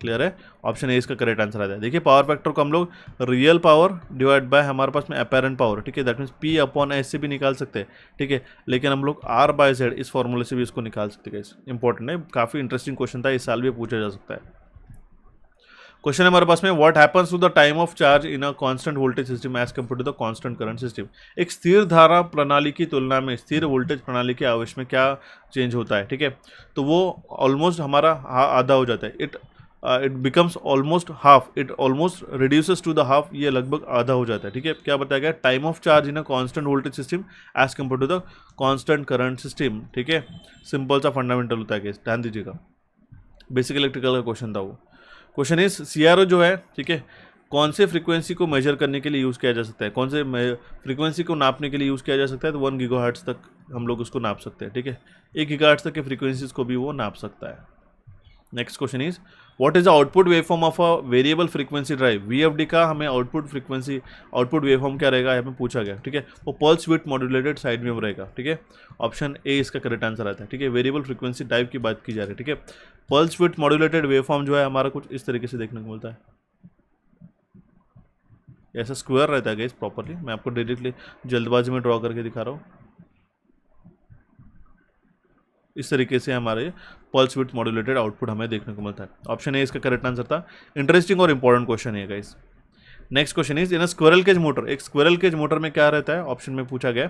clear है। ऑप्शन ए इसका करेक्ट आंसर आ जाए। देखिए पावर फैक्टर को हम लोग रियल पावर डिवाइड बाय हमारे पास में अपेरेंट पावर, ठीक है, दैट मीन्स P/S से भी निकाल सकते हैं, ठीक है। लेकिन हम लोग R/Z इस फॉर्मूले से भी इसको निकाल सकते हैं। इंपॉर्टेंट है, काफ़ी इंटरेस्टिंग क्वेश्चन था, इस साल भी पूछा जा सकता है। क्वेश्चन हमारे पास में what happens to the time of charge in a constant voltage system as compare to the constant current system. एक स्थिर धारा प्रणाली की तुलना में स्थिर वोल्टेज प्रणाली के आवेश में क्या चेंज होता है, ठीक है। तो वो ऑलमोस्ट हमारा आधा हो जाता है, it becomes almost half, it almost reduces to the half, ये लगभग आधा हो जाता है, ठीक है। क्या बताया गया? Time of charge in a constant voltage system as compare to the constant current system, ठीक है। सिंपल सा फंडामेंटल होता है, ध्यान दीजिएगा, बेसिक इलेक्ट्रिकल का क्वेश्चन था वो। क्वेश्चन इज CRO जो है, ठीक है, कौन से फ्रीक्वेंसी को मेजर करने के लिए यूज़ किया जा सकता है? कौन से फ्रीक्वेंसी को नापने के लिए यूज़ किया जा सकता है? तो 1 GHz तक हम लोग उसको नाप सकते हैं, ठीक है। 1 GHz तक के फ्रीक्वेंसीज को भी वो नाप सकता है। Next question is what is the output waveform of a variable frequency drive. VFD का हमें आउटपुट फ्रीक्वेंसी, आउटपुट वेवफॉर्म क्या रहेगा हमें पूछा गया, ठीक है। वो pulse width modulated side wave रहेगा, ठीक है। ऑप्शन ए इसका करेक्ट आंसर आता है, ठीक है। वेरिएबल फ्रीक्वेंसी ड्राइव की बात की जा रही है, ठीक है। पल्स विड्थ मॉड्यूलेटेड वेवफॉर्म जो है हमारा कुछ इस तरीके से देखने को मिलता है, ऐसा स्क्वायर रहता है गाइस प्रॉपरली। मैं आपको डायरेक्टली जल्दबाजी में ड्रॉ करके दिखा रहा हूँ। इस तरीके से हमारे पल्स विड्थ मॉड्यूलेटेड आउटपुट हमें देखने को मिलता है। ऑप्शन ए इसका करेक्ट आंसर था। इंटरेस्टिंग और इंपॉर्टेंट क्वेश्चन है guys. Next question is in a squirrel cage motor. एक स्क्विरल केज मोटर में क्या रहता है? ऑप्शन में पूछा गया,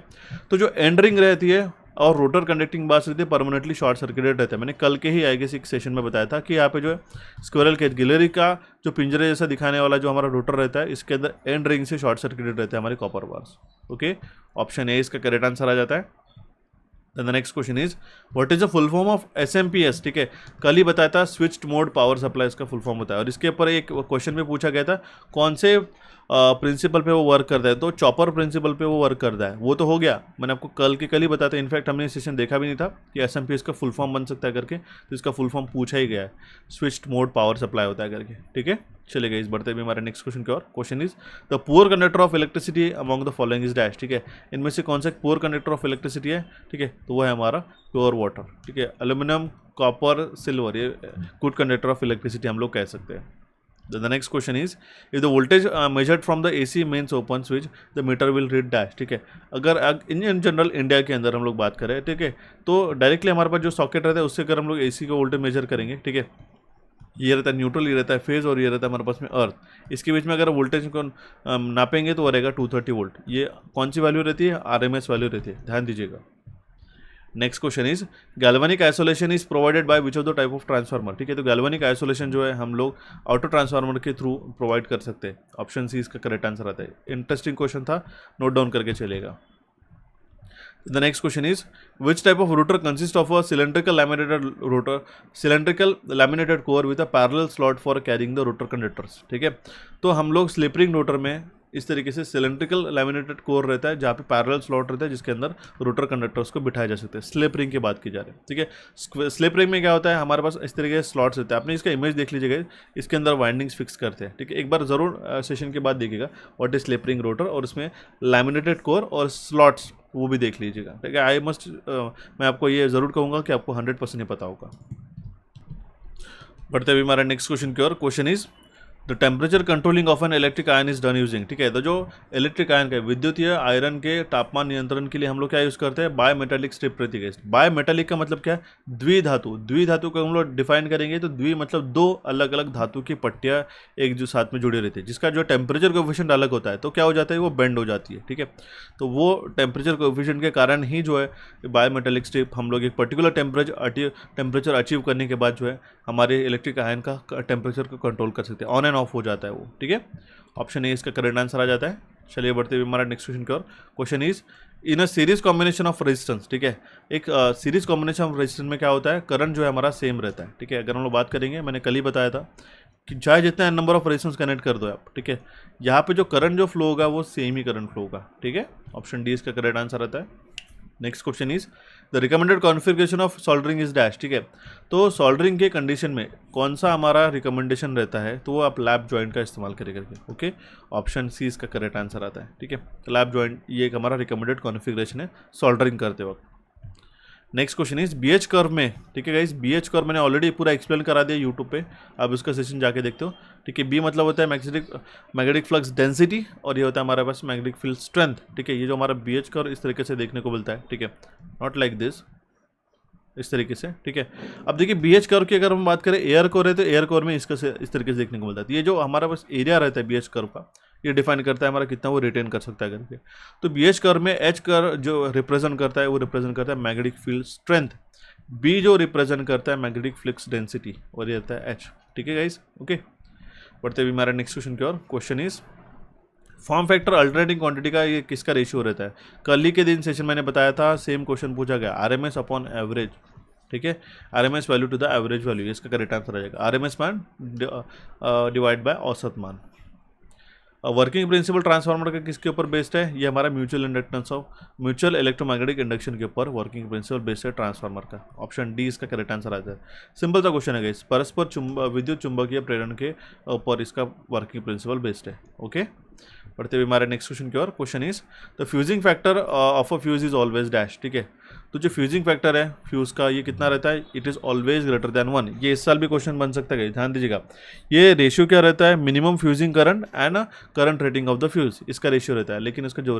तो जो एंड रिंग रहती है और रोटर कंडक्टिंग बार्स रहती है परमानेंटली शॉर्ट सर्किटेड रहता है। मैंने कल के ही आई गेस एक सेशन में बताया था कि यहाँ पे जो है स्क्विरल केज गिलहरी का जो पिंजरे जैसा दिखाने वाला जो हमारा रोटर रहता है, इसके अंदर एंड रिंग से शॉर्ट सर्किटेड रहते हैं हमारे copper bars. Okay, option A इसका करेक्ट आंसर आ जाता है। The next question is what is the full form of SMPS, ठीक है। कल ही बताया था स्विच्ड मोड पावर सप्लाई इसका फुल फॉर्म होता है। और इसके ऊपर एक क्वेश्चन में पूछा गया था कौन से प्रिंसिपल पे वो वर्क करता है, तो चॉपर प्रिंसिपल पे वो वर्क करता है। वो तो हो गया, मैंने आपको कल ही बताया था। इनफैक्ट हमने सेशन देखा भी नहीं था कि SMPS का फुल फॉर्म बन सकता है करके, तो इसका फुल फॉर्म पूछा ही गया है, स्विच्ड मोड पावर सप्लाई होता है करके, ठीक है। चलेगा इस बढ़ते भी हमारे नेक्स्ट क्वेश्चन की ओर। Question is the poor conductor of electricity among the following is dash, ठीक है। इनमें से कौन सा पुअर कंडक्टर ऑफ इलेक्ट्रिसिटी है, ठीक है, तो वो है हमारा प्योर वाटर, ठीक है। एल्यूमिनियम, कॉपर, सिल्वर, ये गुड कंडक्टर ऑफ इलेक्ट्रिसिटी हम लोग कह सकते हैं। The next question is if the voltage measured from the AC mains open switch the meter will read dash, ठीक है। अगर इन जनरल इंडिया के अंदर हम लोग बात करें, ठीक है, तो डायरेक्टली हमारे पास जो सॉकेट रहता है उससे अगर हम लोग AC का वोल्टेज मेजर करेंगे, ठीक है, ये रहता है न्यूट्रल, ये रहता है फेज, और ये रहता है हमारे पास में अर्थ। इसके बीच में अगर वोल्टेज को नापेंगे तो वो रहेगा 230 वोल्ट। ये कौन सी वैल्यू रहती है? RMS वैल्यू रहती है, ध्यान दीजिएगा। Next question is galvanic isolation is provided by which of the type of transformer, ठीक है। तो गैल्वेनिक आइसोलेशन जो है हम लोग ऑटो ट्रांसफार्मर के थ्रू प्रोवाइड कर सकते हैं। ऑप्शन सी इसका करेक्ट आंसर आता है। इंटरेस्टिंग क्वेश्चन था, नोट डाउन करके चलेगा। The next question is which type of rotor consists of a cylindrical laminated core with a parallel slot for carrying the rotor conductors, ठीक है। तो हम लोग स्लिप रिंग रोटर में इस तरीके से सिलेंड्रिकल लैमिनेटेड कोर रहता है जहाँ पे पैरेलल स्लॉट रहता है जिसके अंदर रोटर कंडक्टर्स को बिठाया जा सकता है। स्लिप रिंग की बात की जा रही है, ठीक है। स्लिप रिंग में क्या होता है, हमारे पास इस तरीके से स्लॉट्स रहते हैं। आपने इसका इमेज देख लीजिएगा, इसके अंदर वाइंडिंग्स फिक्स करते हैं, ठीक है। एक बार ज़रूर सेशन के बाद देखिएगा what is slip ring rotor, और उसमें लैमिनेटेड कोर और स्लॉट्स वो भी देख लीजिएगा, ठीक है। मैं आपको ये ज़रूर कहूँगा कि आपको 100% ये पता होगा। बढ़ते अभी हमारा नेक्स्ट क्वेश्चन की ओर। Question is the temperature controlling of an electric iron is done using, ठीक है। तो जो इलेक्ट्रिक आयन का विद्युतीय आयरन के तापमान नियंत्रण के लिए हम लोग क्या यूज़ करते हैं, बाय मेटालिक स्ट्रिप प्रतिकेश। बाय मेटालिक का मतलब क्या है, द्विधातु। द्विधातु को हम लोग डिफाइन करेंगे तो द्वि मतलब दो अलग अलग धातु की पट्टियाँ एक जो साथ में जुड़ी रहती है, जिसका जो टेम्परेचर कोएफिशिएंट अलग होता है तो क्या हो जाता है, वो बेंड हो जाती है, ठीक है। तो वो टेम्परेचर कोएफिशिएंट के कारण ही जो है बाय मेटालिक स्ट्रिप हम लोग एक पर्टिकुलर टेम्परेचर अचीव करने के बाद जो है हमारे इलेक्ट्रिक आयन का टेम्परेचर को कंट्रोल कर सकते हैं, ऑन एंड ऑफ हो जाता है वो, ठीक है। ऑप्शन ए इसका करेक्ट आंसर आ जाता है। चलिए बढ़ते हुए हमारा नेक्स्ट क्वेश्चन की ओर। Question is in a series combination of resistance, ठीक है। एक सीरीज कॉम्बिनेशन ऑफ रेजिस्टेंस में क्या होता है, करंट जो है हमारा सेम रहता है, ठीक है। अगर हम लोग बात करेंगे, मैंने कल ही बताया था कि चाहे जितना नंबर ऑफ रेजिस्टेंस कनेक्ट कर दो आप, ठीक है, यहाँ पे जो करंट जो फ्लो होगा वो सेम ही करंट फ्लो होगा, ठीक है। ऑप्शन डी इसका करेक्ट आंसर आता है। Next question is the recommended configuration of soldering is dash, ठीक है। तो सोल्डरिंग के कंडीशन में कौन सा हमारा रिकमेंडेशन रहता है, तो वो आप लैप जॉइंट का इस्तेमाल करेंगे, ओके। ऑप्शन सी इसका करेक्ट आंसर आता है, ठीक है। लैप जॉइंट ये एक हमारा रिकमेंडेड कॉन्फ़िगरेशन है सोल्डरिंग करते वक्त। Next question is BH curve में, ठीक है गाइस, बीएच कर्व मैंने ऑलरेडी पूरा एक्सप्लेन करा दिया यूट्यूब पे, आप उसका सेशन जाके देखते हो, ठीक है। बी मतलब होता है मैग्नेटिक फ्लक्स डेंसिटी, और ये होता है हमारे पास मैग्नेटिक फील्ड स्ट्रेंथ, ठीक है। ये जो हमारा बीएच कर्व इस तरीके से देखने को मिलता है, ठीक है, नॉट लाइक दिस, इस तरीके से, ठीक है। अब देखिए बीएच कर्व की अगर हम बात करें, एयर कोर है तो एयर कोर में इसका इस तरीके से देखने को मिलता है। ये जो हमारा बस एरिया रहता है बीएच कर्व का, ये डिफाइन करता है हमारा कितना वो रिटेन कर सकता है करके। तो बीएच कर्व में एच कर्व जो रिप्रेजेंट करता है वो रिप्रेजेंट करता है मैग्नेटिक फील्ड स्ट्रेंथ, बी जो रिप्रेजेंट करता है मैग्नेटिक फ्लक्स डेंसिटी, और ये रहता है एच, ठीक है गाइस, ओके। बढ़ते हुए हमारा नेक्स्ट क्वेश्चन की ओर। Question is form factor alternating quantity का ये किसका रेशियो रहता है। कल ही के दिन सेशन मैंने बताया था, सेम क्वेश्चन पूछा गया, आरएमएस अपॉन एवरेज, ठीक है। RMS value to the average value, इसका करेक्ट आंसर आ जाएगा। आरएमएस मान डिवाइड बाय औसत मान। वर्किंग प्रिंसिपल ट्रांसफार्मर का किसके ऊपर बेस्ड है, ये हमारा mutual inductance of mutual electromagnetic induction के ऊपर वर्किंग प्रिंसिपल बेस्ड है ट्रांसफार्मर का। ऑप्शन डी इसका करेक्ट आंसर आता है। सिंपल सा क्वेश्चन है गाइस, परस्पर विद्युत चुंबकीय प्रेरण के ऊपर इसका वर्किंग प्रिंसिपल बेस्ड है, ओके। बढ़ते हुए हमारे नेक्स्ट क्वेश्चन की ओर। Question is the fusing factor of a fuse is always dash, ठीक है। तो जो फ्यूजिंग फैक्टर है फ्यूज का ये कितना रहता है, it is always greater than 1। ये इस साल भी क्वेश्चन बन सकता है, ध्यान दीजिएगा। ये रेशियो क्या रहता है, minimum fusing current and current rating of the fuse, इसका रेशियो रहता है। लेकिन इसका जो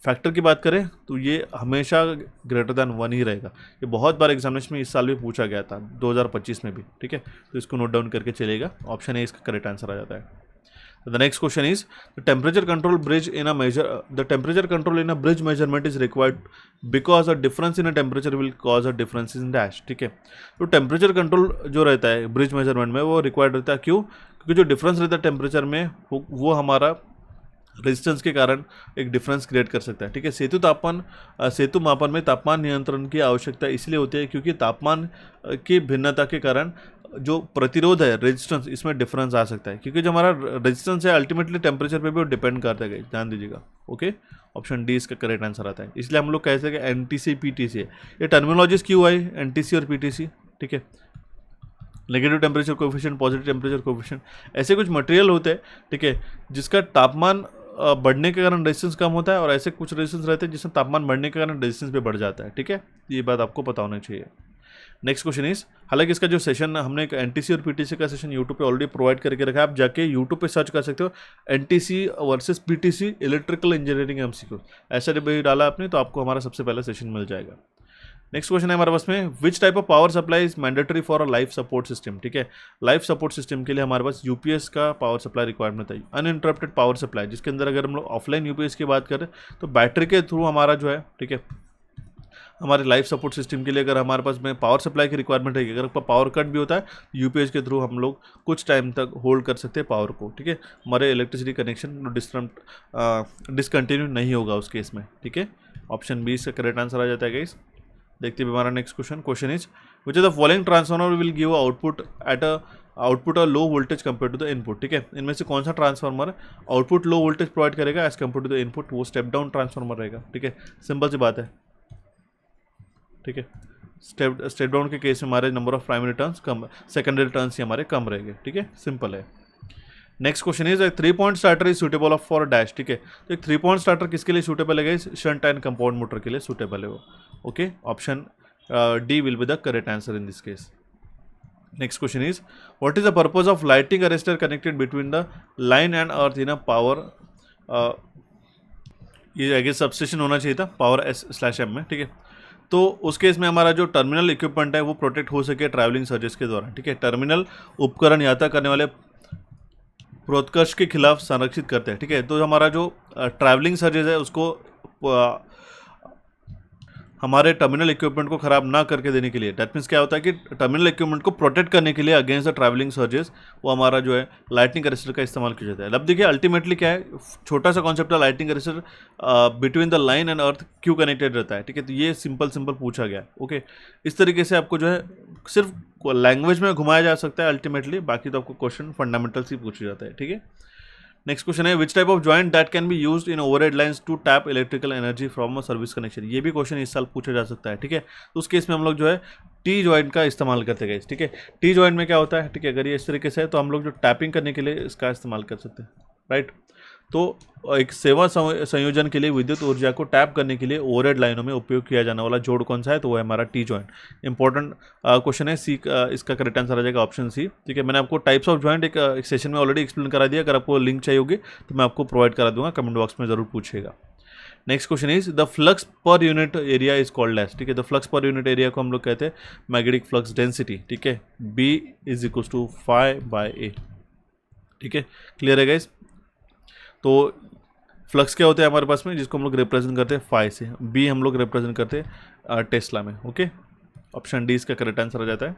फैक्टर की बात करें तो ये हमेशा ग्रेटर देन 1 ही रहेगा। ये बहुत बार एग्जामिनेशन में इस साल भी पूछा गया था, 2025 में भी, ठीक है। तो इसको नोट डाउन करके चलेगा, ऑप्शन ए इसका करेक्ट आंसर आ जाता है। The next question is the temperature control in a bridge measurement is required because a difference in a temperature will cause a difference in dash, ठीक है। तो टेम्परेचर कंट्रोल जो रहता है ब्रिज मेजरमेंट में वो रिक्वायर्ड रहता है, क्यों, क्योंकि जो डिफरेंस रहता है टेम्परेचर में वो हमारा रेजिस्टेंस के कारण एक डिफरेंस क्रिएट कर सकता है, ठीक है। सेतु मापन में तापमान नियंत्रण की आवश्यकता इसलिए होती है क्योंकि तापमान की भिन्नता के कारण जो प्रतिरोध है रेजिस्टेंस, इसमें डिफरेंस आ सकता है, क्योंकि जो हमारा रेजिस्टेंस है अल्टीमेटली टेम्परेचर पे भी वो डिपेंड करता है, ध्यान दीजिएगा, ओके। ऑप्शन डी इसका करेक्ट आंसर आता है। इसलिए हम लोग कहते हैं कि एनटीसी पीटीसी है। ये टर्मिनोलॉजीज क्यों आई, एनटीसी और पीटीसी, ठीक है। Negative temperature coefficient, positive temperature coefficient, ऐसे कुछ मटेरियल होते हैं, ठीक है, जिसका तापमान बढ़ने के कारण रेजिस्टेंस कम होता है, और ऐसे कुछ रेजिस्टेंस रहते हैं जिसमें तापमान बढ़ने के कारण रेजिस्टेंस भी बढ़ जाता है, ठीक है। ये बात आपको पता होना चाहिए। नेक्स्ट क्वेश्चन इज, हालांकि इसका जो सेशन हमने एक एनटीसी और पीटीसी का सेशन यूट्यूब पे ऑलरेडी प्रोवाइड करके रखा है, आप जाके यूट्यूब पे सर्च कर सकते हो NTC versus PTC electrical engineering MCQ, ऐसा जब डाला आपने तो आपको हमारा सबसे पहला सेशन मिल जाएगा। नेक्स्ट क्वेश्चन है हमारे पास में, विच type of power supply is mandatory for a life support system, ठीक है। लाइफ सपोर्ट सिस्टम के लिए हमारे पास यूपीएस का पावर सप्लाई रिक्वायरमेंट है, अनइंटरप्टेड पावर सप्लाई, जिसके अंदर अगर हम लोग ऑफलाइन यूपीएस की बात करें तो बैटरी के थ्रू हमारा जो है, ठीक है, हमारे लाइफ सपोर्ट सिस्टम के लिए अगर हमारे पास में पावर सप्लाई की रिक्वायरमेंट रहेगी, अगर पावर कट भी होता है यूपीएस के थ्रू हम लोग कुछ टाइम तक होल्ड कर सकते हैं पावर को, ठीक है। हमारे इलेक्ट्रिसिटी कनेक्शन डिसकंटिन्यू नहीं होगा उस केस में, ठीक है। ऑप्शन बी इसका करेक्ट आंसर आ जाता है गाइस। देखते हैं हमारा next question is which is the following transformer will give output low voltage compare to the input, ठीक है। इनमें से कौन सा transformer output low voltage provide करेगा as compare to the input, वो स्टेप डाउन ट्रांसफार्मर रहेगा, ठीक है। सिंपल सी बात है, ठीक है। स्टेप डाउन के केस में हमारे नंबर ऑफ प्राइमरी टर्न्स कम, सेकेंडरी टर्न्स ही हमारे कम रहेंगे, ठीक है। सिंपल है। Next question is 3 point starter is suitable of for dash, ठीक है। तो एक 3 पॉइंट स्टार्टर किसके लिए सूटेबल है, शंट एंड कंपाउंड मोटर के लिए सूटेबल है वो, okay. Option D will be the correct answer in this case. Next question is what is the purpose of lighting arrester connected between the line and earth in a power, ये आगे सबस्टेशन होना चाहिए था पावर S/M में, ठीक है। तो उस केस में हमारा जो टर्मिनल इक्विपमेंट है वो प्रोटेक्ट हो सके ट्रैवलिंग सर्जेस के दौरान, ठीक है। टर्मिनल उपकरण यात्रा करने वाले प्रोत्कर्ष के खिलाफ संरक्षित करते हैं, ठीक है। तो हमारा जो ट्रैवलिंग सर्जेस है उसको हमारे टर्मिनल इक्विपमेंट को खराब ना करके देने के लिए, दैट मीन्स क्या होता है कि टर्मिनल इक्विपमेंट को प्रोटेक्ट करने के लिए अगेंस्ट द ट्रैवलिंग सर्जेस वो हमारा जो है लाइटिंग अरेस्टर का इस्तेमाल किया जाता है। अब देखिए अल्टीमेटली क्या है, छोटा सा कॉन्सेप्ट है lighting arrester between the line and earth क्यों कनेक्टेड रहता है, ठीक है। तो ये सिंपल पूछा गया, ओके। इस तरीके से आपको जो है सिर्फ लैंग्वेज में घुमाया जा सकता है अल्टीमेटली, बाकी तो आपको क्वेश्चन फंडामेंटल से पूछा जाता है, ठीक है। नेक्स्ट क्वेश्चन है which type of joint that can be used in overhead lines to tap electrical energy from a service connection, ये भी क्वेश्चन इस साल पूछा जा सकता है, ठीक है। तो उस केस में हम लोग जो है टी जॉइंट का इस्तेमाल करते हैं, ठीक है। टी जॉइंट में क्या होता है, ठीक है, अगर ये इस तरीके से है तो हम लोग जो टैपिंग करने के लिए इसका इस्तेमाल कर सकते हैं, राइट। तो एक सेवा संयोजन के लिए विद्युत ऊर्जा को टैप करने के लिए ओवरहेड लाइनों में उपयोग किया जाने वाला जोड़ कौन सा है, तो वो है हमारा टी जॉइंट। इंपॉर्टेंट क्वेश्चन है, सी इसका करेक्ट आंसर आ जाएगा ऑप्शन सी, ठीक है। मैंने आपको टाइप्स ऑफ जॉइंट एक सेशन में ऑलरेडी एक्सप्लेन करा दिया, अगर आपको लिंक चाहिए होगी तो मैं आपको प्रोवाइड करा दूंगा, कमेंट बॉक्स में जरूर पूछेगा। Next question is the flux per unit area is called as, ठीक है। The flux per unit area को हम लोग कहते हैं मैग्नेटिक फ्लक्स डेंसिटी, ठीक है। B is equal to φ/A, ठीक है। क्लियर है गाइस। तो फ्लक्स क्या होता है हमारे पास में, जिसको हम लोग रिप्रेजेंट करते हैं फाई से, बी हम लोग रिप्रेजेंट करते हैं टेस्ला में, ओके। ऑप्शन डी इसका करेक्ट आंसर आ जाता है।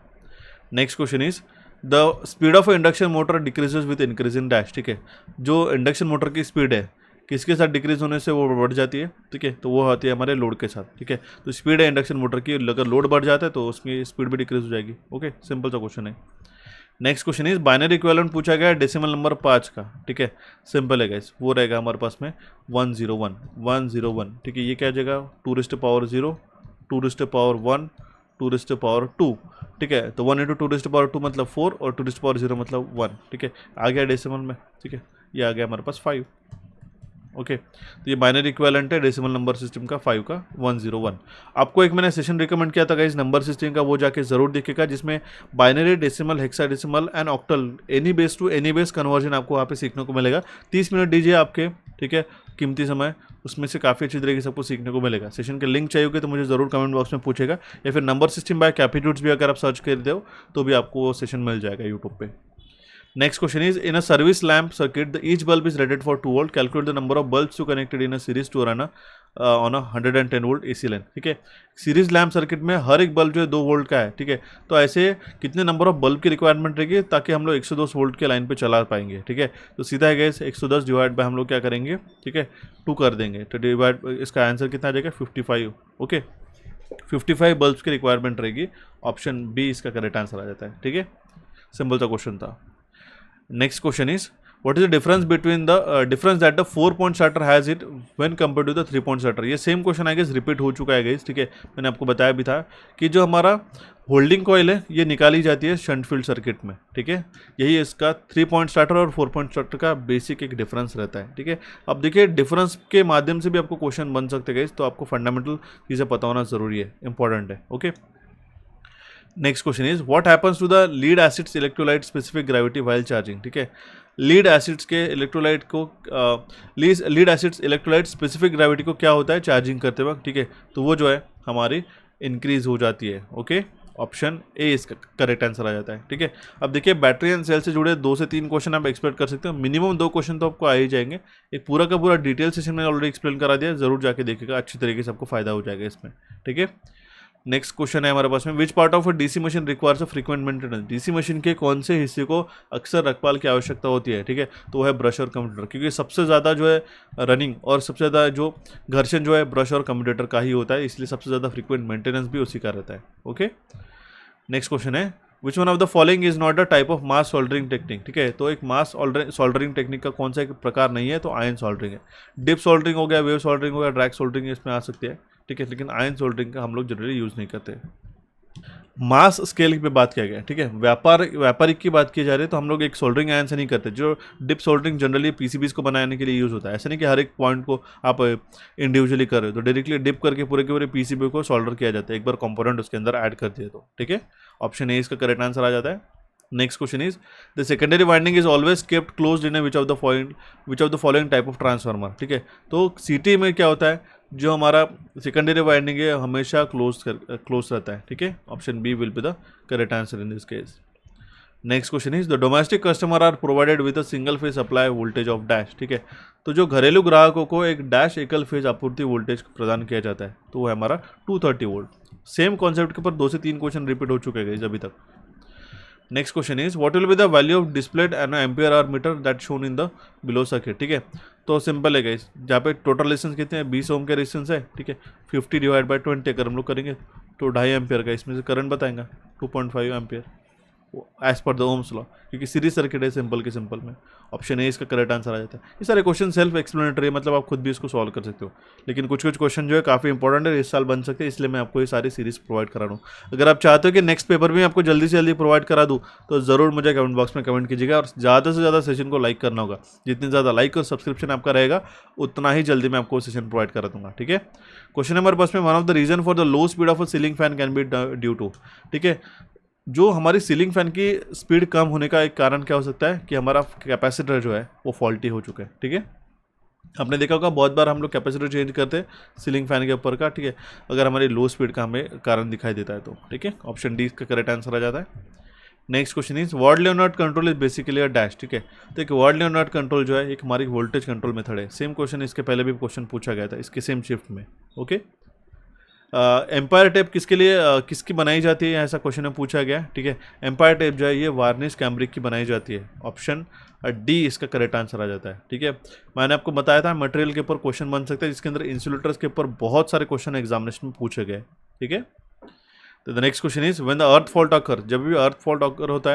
Next question is the speed of induction motor decreases with increase in dash, ठीक है। जो इंडक्शन मोटर की स्पीड है किसके साथ डिक्रीज होने से वो बढ़ जाती है, ठीक है। तो वो होती है हमारे लोड के साथ, ठीक है। तो स्पीड है इंडक्शन मोटर की, अगर लोड बढ़ जाता है तो उसकी स्पीड भी डिक्रीज हो जाएगी, ओके। सिंपल सा क्वेश्चन है। Next question is binary equivalent पूछा गया है डेसिमल नंबर 5 का, ठीक है। सिंपल है गाइस, वो रहेगा हमारे पास में 101, ठीक है। ये क्या जाएगा 2⁻0, 2⁻1, 2⁻2, ठीक है। तो 1 × 2⁻2 मतलब 4 और 2⁻0 मतलब 1, ठीक है। आ गया डेसिमल में, ठीक है। ये आ गया हमारे पास 5, ओके। तो ये बाइनरी इक्विवेलेंट है डेसिमल नंबर सिस्टम का 5 का 101। आपको एक मैंने सेशन रिकमेंड किया था गाइस नंबर सिस्टम का, वो जाके जरूर देखिएगा, जिसमें binary, decimal, hexadecimal and octal any base to any base conversion आपको वहाँ पे सीखने को मिलेगा। 30 मिनट दीजिए आपके, ठीक है, कीमती समय, उसमें से काफ़ी अच्छी तरीके से आपको सीखने को मिलेगा। सेशन के लिंक चाहिए होगी तो मुझे ज़रूर कमेंट बॉक्स में पूछेगा, या फिर नंबर सिस्टम बाय कैपिट्यूड्स भी अगर आप सर्च करते हो तो भी आपको वो सेशन मिल जाएगा यूट्यूब पे। Next question is in a service lamp circuit, each bulb is rated for 2 volt. Calculate the number of bulbs to connected in a series to run on a 110 volt AC line, ठीक है। सीरीज लैम्प सर्किट में हर एक बल्ब जो है 2 वोल्ट का है, ठीक है। तो ऐसे कितने नंबर ऑफ बल्ब की रिक्वायरमेंट रहेगी ताकि हम लोग 110 वोल्ट के लाइन पे चला पाएंगे, ठीक है। तो सीधा है गैस 110 डिवाइड बाय हम लोग क्या करेंगे, ठीक है, 2 कर देंगे, तो डिवाइड इसका आंसर कितना आ जाएगा 55, ओके। 55 बल्ब्स की रिक्वायरमेंट रहेगी, ऑप्शन बी इसका करेक्ट आंसर आ जाता है, ठीक है। सिंपल सा क्वेश्चन था। Next question is what is the difference between the difference that the 4-point starter has it when compared to the 3-point starter। ये same question I guess repeat हो चुका है गाइस, ठीक है। मैंने आपको बताया भी था कि जो हमारा होल्डिंग कॉइल है ये निकाली जाती है शंट फील्ड सर्किट में, ठीक है। यही इसका 3-point स्टार्टर और 4-point स्टार्टर का बेसिक एक डिफरेंस रहता है, ठीक है। अब देखिए डिफरेंस के माध्यम से भी आपको क्वेश्चन बन सकते हैं गाइस, तो आपको फंडामेंटल चीज़ें पता होना जरूरी है, इंपॉर्टेंट है, okay. Next question is what happens to the lead acids electrolyte specific gravity while charging, ठीक है। लीड एसिड्स के इलेक्ट्रोलाइट को lead acids electrolyte specific gravity को क्या होता है चार्जिंग करते वक्त, ठीक है। तो वो जो है हमारी इंक्रीज हो जाती है, ओके। ऑप्शन ए इसका करेक्ट आंसर आ जाता है। ठीक है, अब देखिए बैटरी एंड सेल से जुड़े 2 से 3 क्वेश्चन आप एक्सपेक्ट कर सकते हो, मिनिमम 2 क्वेश्चन तो आपको आ ही जाएंगे। एक पूरा का पूरा डिटेल सेशन में ऑलरेडी एक्सप्लेन करा दिया, जरूर जाके देखिएगा, अच्छी तरीके से आपको फायदा हो जाएगा इसमें। ठीक है, नेक्स्ट क्वेश्चन है हमारे पास में, which part of a DC machine requires a frequent maintenance. DC machine के कौन से हिस्से को अक्सर रखभाल की आवश्यकता होती है। ठीक है, तो वो है ब्रश और कम्यूटेटर, क्योंकि सबसे ज़्यादा जो है रनिंग और सबसे ज़्यादा जो घर्षण जो है ब्रश और कम्यूटेटर का ही होता है, इसलिए सबसे ज़्यादा फ्रीक्वेंट मेंटेनेंस भी उसी का रहता है। ओके, नेक्स्ट क्वेश्चन है, which one of the following is not a type of mass soldering technique. ठीक है, तो एक मास सोल्डरिंग टेक्निक का कौन सा एक प्रकार नहीं है, तो आयन सोल्डरिंग है। डिप सोल्डरिंग हो गया, वेव सोल्डरिंग हो गया, ड्रैग सोल्डरिंग इसमें आ सकती है। ठीक है, लेकिन आयन सोल्डरिंग का हम लोग जनरली यूज़ नहीं करते। मास स्केल पे बात किया गया। ठीक है, व्यापारिक की बात की जा रही है, तो हम लोग एक सोल्डरिंग आयन से नहीं करते। जो डिप सोल्डरिंग जनरली पीसीबीज को बनाने के लिए यूज़ होता है, ऐसा नहीं कि हर एक पॉइंट को आप इंडिविजुअली कर रहे हो, तो डायरेक्टली डिप करके पूरे के पूरे पीसीबी को सोल्डर किया जाता है, एक बार कंपोनेंट उसके अंदर ऐड कर दिए तो। ठीक है, ऑप्शन ए इसका करेक्ट आंसर आ जाता है। Next question is, the secondary winding is always kept close in which of the following type of transformer. ठीक है, तो सीटी में क्या होता है, जो हमारा सेकेंडरी वाइंडिंग है हमेशा क्लोज रहता है। ठीक है, option B will be the correct answer in this case. Next question is, the domestic customer are provided with a single phase supply voltage of dash. ठीक है, तो जो घरेलू ग्राहकों को एक डैश एकल फेज आपूर्ति वोल्टेज प्रदान किया जाता है, तो वो है हमारा 230 वोल्ट। सेम कॉन्सेप्ट के ऊपर 2 से 3 क्वेश्चन रिपीट हो चुके हैं अभी तक। Next question is, what will be the value of displayed an ampere hour meter that shown in the below circuit. ठीक है, तो सिंपल है गाइस, जहाँ पे टोटल रेजिस्टेंस कितने हैं, 20 ओम के रेजिस्टेंस है। ठीक है, 50 डिवाइड बाय 20 अगर हम लोग करेंगे तो 2.5 एम्पियर का इसमें से करंट बताएगा, 2.5 ampere as per the ohm's law, क्योंकि सीरीज सर्किट है सिंपल के सिंपल में। ऑप्शन ए इसका करेक्ट आंसर आ जाता है। ये सारे क्वेश्चन सेल्फ एक्सप्लेनेटरी है, मतलब आप खुद भी इसको सॉल्व कर सकते हो, लेकिन कुछ कुछ क्वेश्चन जो है काफ़ी इंपॉर्टेंट है, इस साल बन सकते हैं, इसलिए मैं आपको ये सारी सीरीज प्रोवाइड करा रहा हूँ। अगर आप चाहते हो कि नेक्स्ट पेपर भी आपको जल्दी से जल्दी प्रोवाइड करा दूँ, तो ज़रूर मुझे कमेंट बॉक्स में कमेंट कीजिएगा, और ज़्यादा से ज़्यादा सेशन को लाइक करना होगा। जितनी ज़्यादा लाइक और सब्सक्रिप्शन आपका रहेगा, उतना ही जल्दी मैं आपको सेशन प्रोवाइड करा दूँगा। ठीक है, क्वेश्चन नंबर बस में, one of the reason for the low speed of a ceiling fan can be due to. ठीक है, जो हमारी सीलिंग फैन की स्पीड कम होने का एक कारण क्या हो सकता है, कि हमारा कैपेसिटर जो है वो फॉल्टी हो चुका है। ठीक है, आपने देखा होगा बहुत बार हम लोग कैपेसिटर चेंज करते हैं सीलिंग फैन के ऊपर का। ठीक है, अगर हमारी लो स्पीड का हमें कारण दिखाई देता है तो। ठीक है, ऑप्शन डी का करेक्ट आंसर आ जाता है। Next question is, Ward Leonard control is basically a dash. ठीक है, तो एक वार्ड लेवनार्ड कंट्रोल जो है एक हमारी वोल्टेज कंट्रोल मेथड है। सेम क्वेश्चन इसके पहले भी क्वेश्चन पूछा गया था इसके सेम शिफ्ट में। ओके, एम्पायर टेप किसके लिए किसकी बनाई जाती है, ऐसा क्वेश्चन में पूछा गया। ठीक है, एम्पायर टेप जो है ये वार्निश कैम्ब्रिक की बनाई जाती है। ऑप्शन डी इसका करेक्ट आंसर आ जाता है। ठीक है, मैंने आपको बताया था मटेरियल के ऊपर क्वेश्चन बन सकते हैं, जिसके अंदर इंसुलेटर्स के ऊपर बहुत सारे क्वेश्चन एग्जामिनेशन में पूछे गए। ठीक है, तो the next question is, when the earth fault अकर, जब भी अर्थ फॉल्ट अकर होता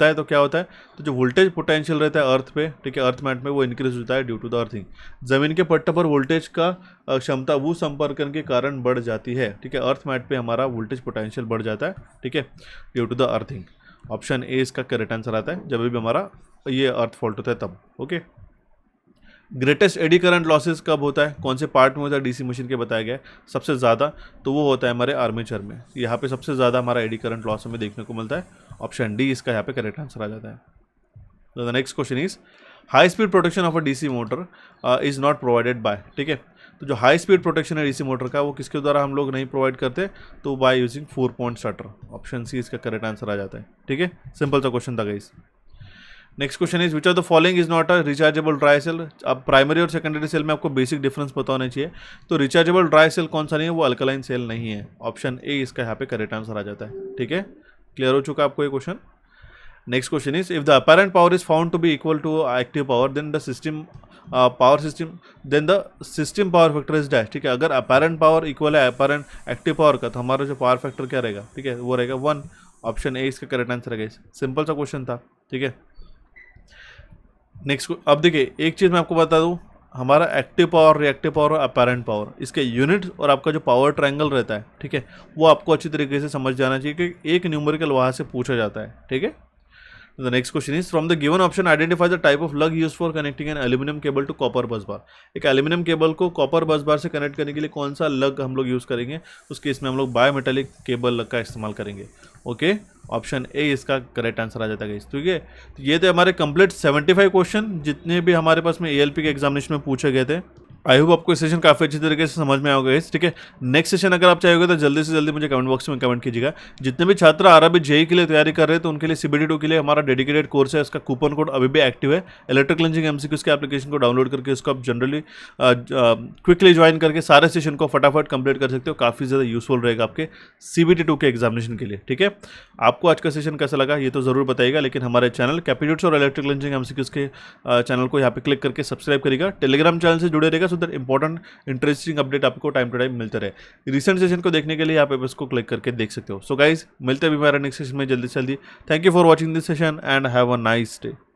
है तो क्या होता है, तो जो वोल्टेज पोटेंशियल रहता है अर्थ पे, ठीक है, अर्थ मैट में, वो इंक्रीज होता है ड्यू टू द अर्थिंग। जमीन के पट्टे पर वोल्टेज का क्षमता भू संपर्कन के कारण बढ़ जाती है। ठीक है, अर्थ मैट पे हमारा वोल्टेज पोटेंशियल बढ़ जाता है। ठीक है, due to the earthing. Option A इसका करेक्ट आंसर आता है, जब भी हमारा ये अर्थ फॉल्ट होता है तब। Okay, greatest eddy current losses कब होता है, कौन से पार्ट में होता है डीसी मशीन के बताया गया है सबसे ज़्यादा, तो वो होता है हमारे आर्मेचर में। यहाँ पे सबसे ज़्यादा हमारा एडी करंट लॉस हमें देखने को मिलता है। ऑप्शन डी इसका यहाँ पे करेक्ट आंसर आ जाता है। तो the next question is, high speed protection of a DC motor is not provided by. ठीक है, तो जो हाई स्पीड प्रोटेक्शन है डीसी मोटर का, वो किसके द्वारा हम लोग नहीं प्रोवाइड करते, तो by using 4 point starter. Option C इसका करेक्ट आंसर आ जाता है। ठीक है, सिंपल सा क्वेश्चन था guys. Next question is, which of the following is not a rechargeable dry cell. अब प्राइमरी और सेकेंडरी सेल में आपको बेसिक डिफरेंस पता होना चाहिए। तो रिचार्जेबल ड्राई सेल कौन सा नहीं है, वो अल्कलाइन सेल नहीं है। ऑप्शन ए इसका यहाँ पे करेक्ट आंसर आ जाता है। ठीक है, क्लियर हो चुका आपको ये question. Next question is, if the apparent power is found to be equal to active power, then the system power factor is dash. ठीक है, अगर अपैरेंट पावर इक्वल है अपैरेंट एक्टिव पावर का, तो हमारा जो पावर फैक्टर क्या रहेगा, ठीक है, वो रहेगा 1। ऑप्शन ए इसका करेक्ट आंसर रहेगा। सिंपल सा क्वेश्चन था। ठीक है, नेक्स्ट अब देखिए एक चीज़ मैं आपको बता दूं, हमारा एक्टिव पावर, रिएक्टिव पावर और अपैरेंट पावर, इसके यूनिट और आपका जो पावर ट्रायंगल रहता है, ठीक है, वो आपको अच्छी तरीके से समझ जाना चाहिए कि एक न्यूमेरिकल वहाँ से पूछा जाता है। ठीक है, the next question is, from the given option identify the type of lug use for connecting an aluminium cable to copper bus bar. एक एल्यूमिनियम केबल को कॉपर बस बार से कनेक्ट करने के लिए कौन सा लग हम लोग यूज़ करेंगे, उस केस में हम लोग बायोमेटालिक केबल लग का इस्तेमाल करेंगे। ओके, ऑप्शन ए इसका करेक्ट आंसर आ जाता है। ठीक है, तो ये थे हमारे कंप्लीट 75 क्वेश्चन जितने भी हमारे पास में एएलपी के एग्जामिनेशन में पूछे गए थे। आई होप आपको सेशन काफ़ी अच्छी तरीके से समझ में आओगे, ठीक है। नेक्स्ट सेशन अगर आप चाहोगे तो जल्दी से जल्दी मुझे कमेंट बॉक्स में कमेंट कीजिएगा। जितने भी छात्र आरआरबी जेई के लिए तैयारी कर रहे हैं तो उनके लिए CBT2 के लिए हमारा डेडिकेटेड कोर्स है, इसका कूपन कोड अभी भी एक्टिव है। इलेक्ट्रिकल इंजीनियरिंग एमसीक्यूज के एप्लीकेशन को डाउनलोड करके इसको आप जनरली क्विकली ज्वाइन करके सारे सेशन को फटाफट कंप्लीट कर सकते हो। काफ़ी ज़्यादा यूजफुल रहेगा आपके CBT2 के एग्जामिनेशन के लिए, ठीक है। आपको आज का सेशन कैसा लगा ये तो ज़रूर बताइएगा, लेकिन हमारे चैनल कैपिट्यूड्स और इलेक्ट्रिकल इंजीनियरिंग एमसीक्यूज के चैनल को यहाँ पे क्लिक करके सब्सक्राइब करिएगा। टेलीग्राम चैनल से जुड़े रहेगा, so that important interesting update आपको टाइम टू टाइम मिलते रहे। रिसेंट सेशन को देखने के लिए आप इसको क्लिक करके देख सकते हो। सो गाइज, मिलते हैं भी हमारे नेक्स्ट सेशन में जल्दी से जल्दी। Thank you for watching this session and have a nice day.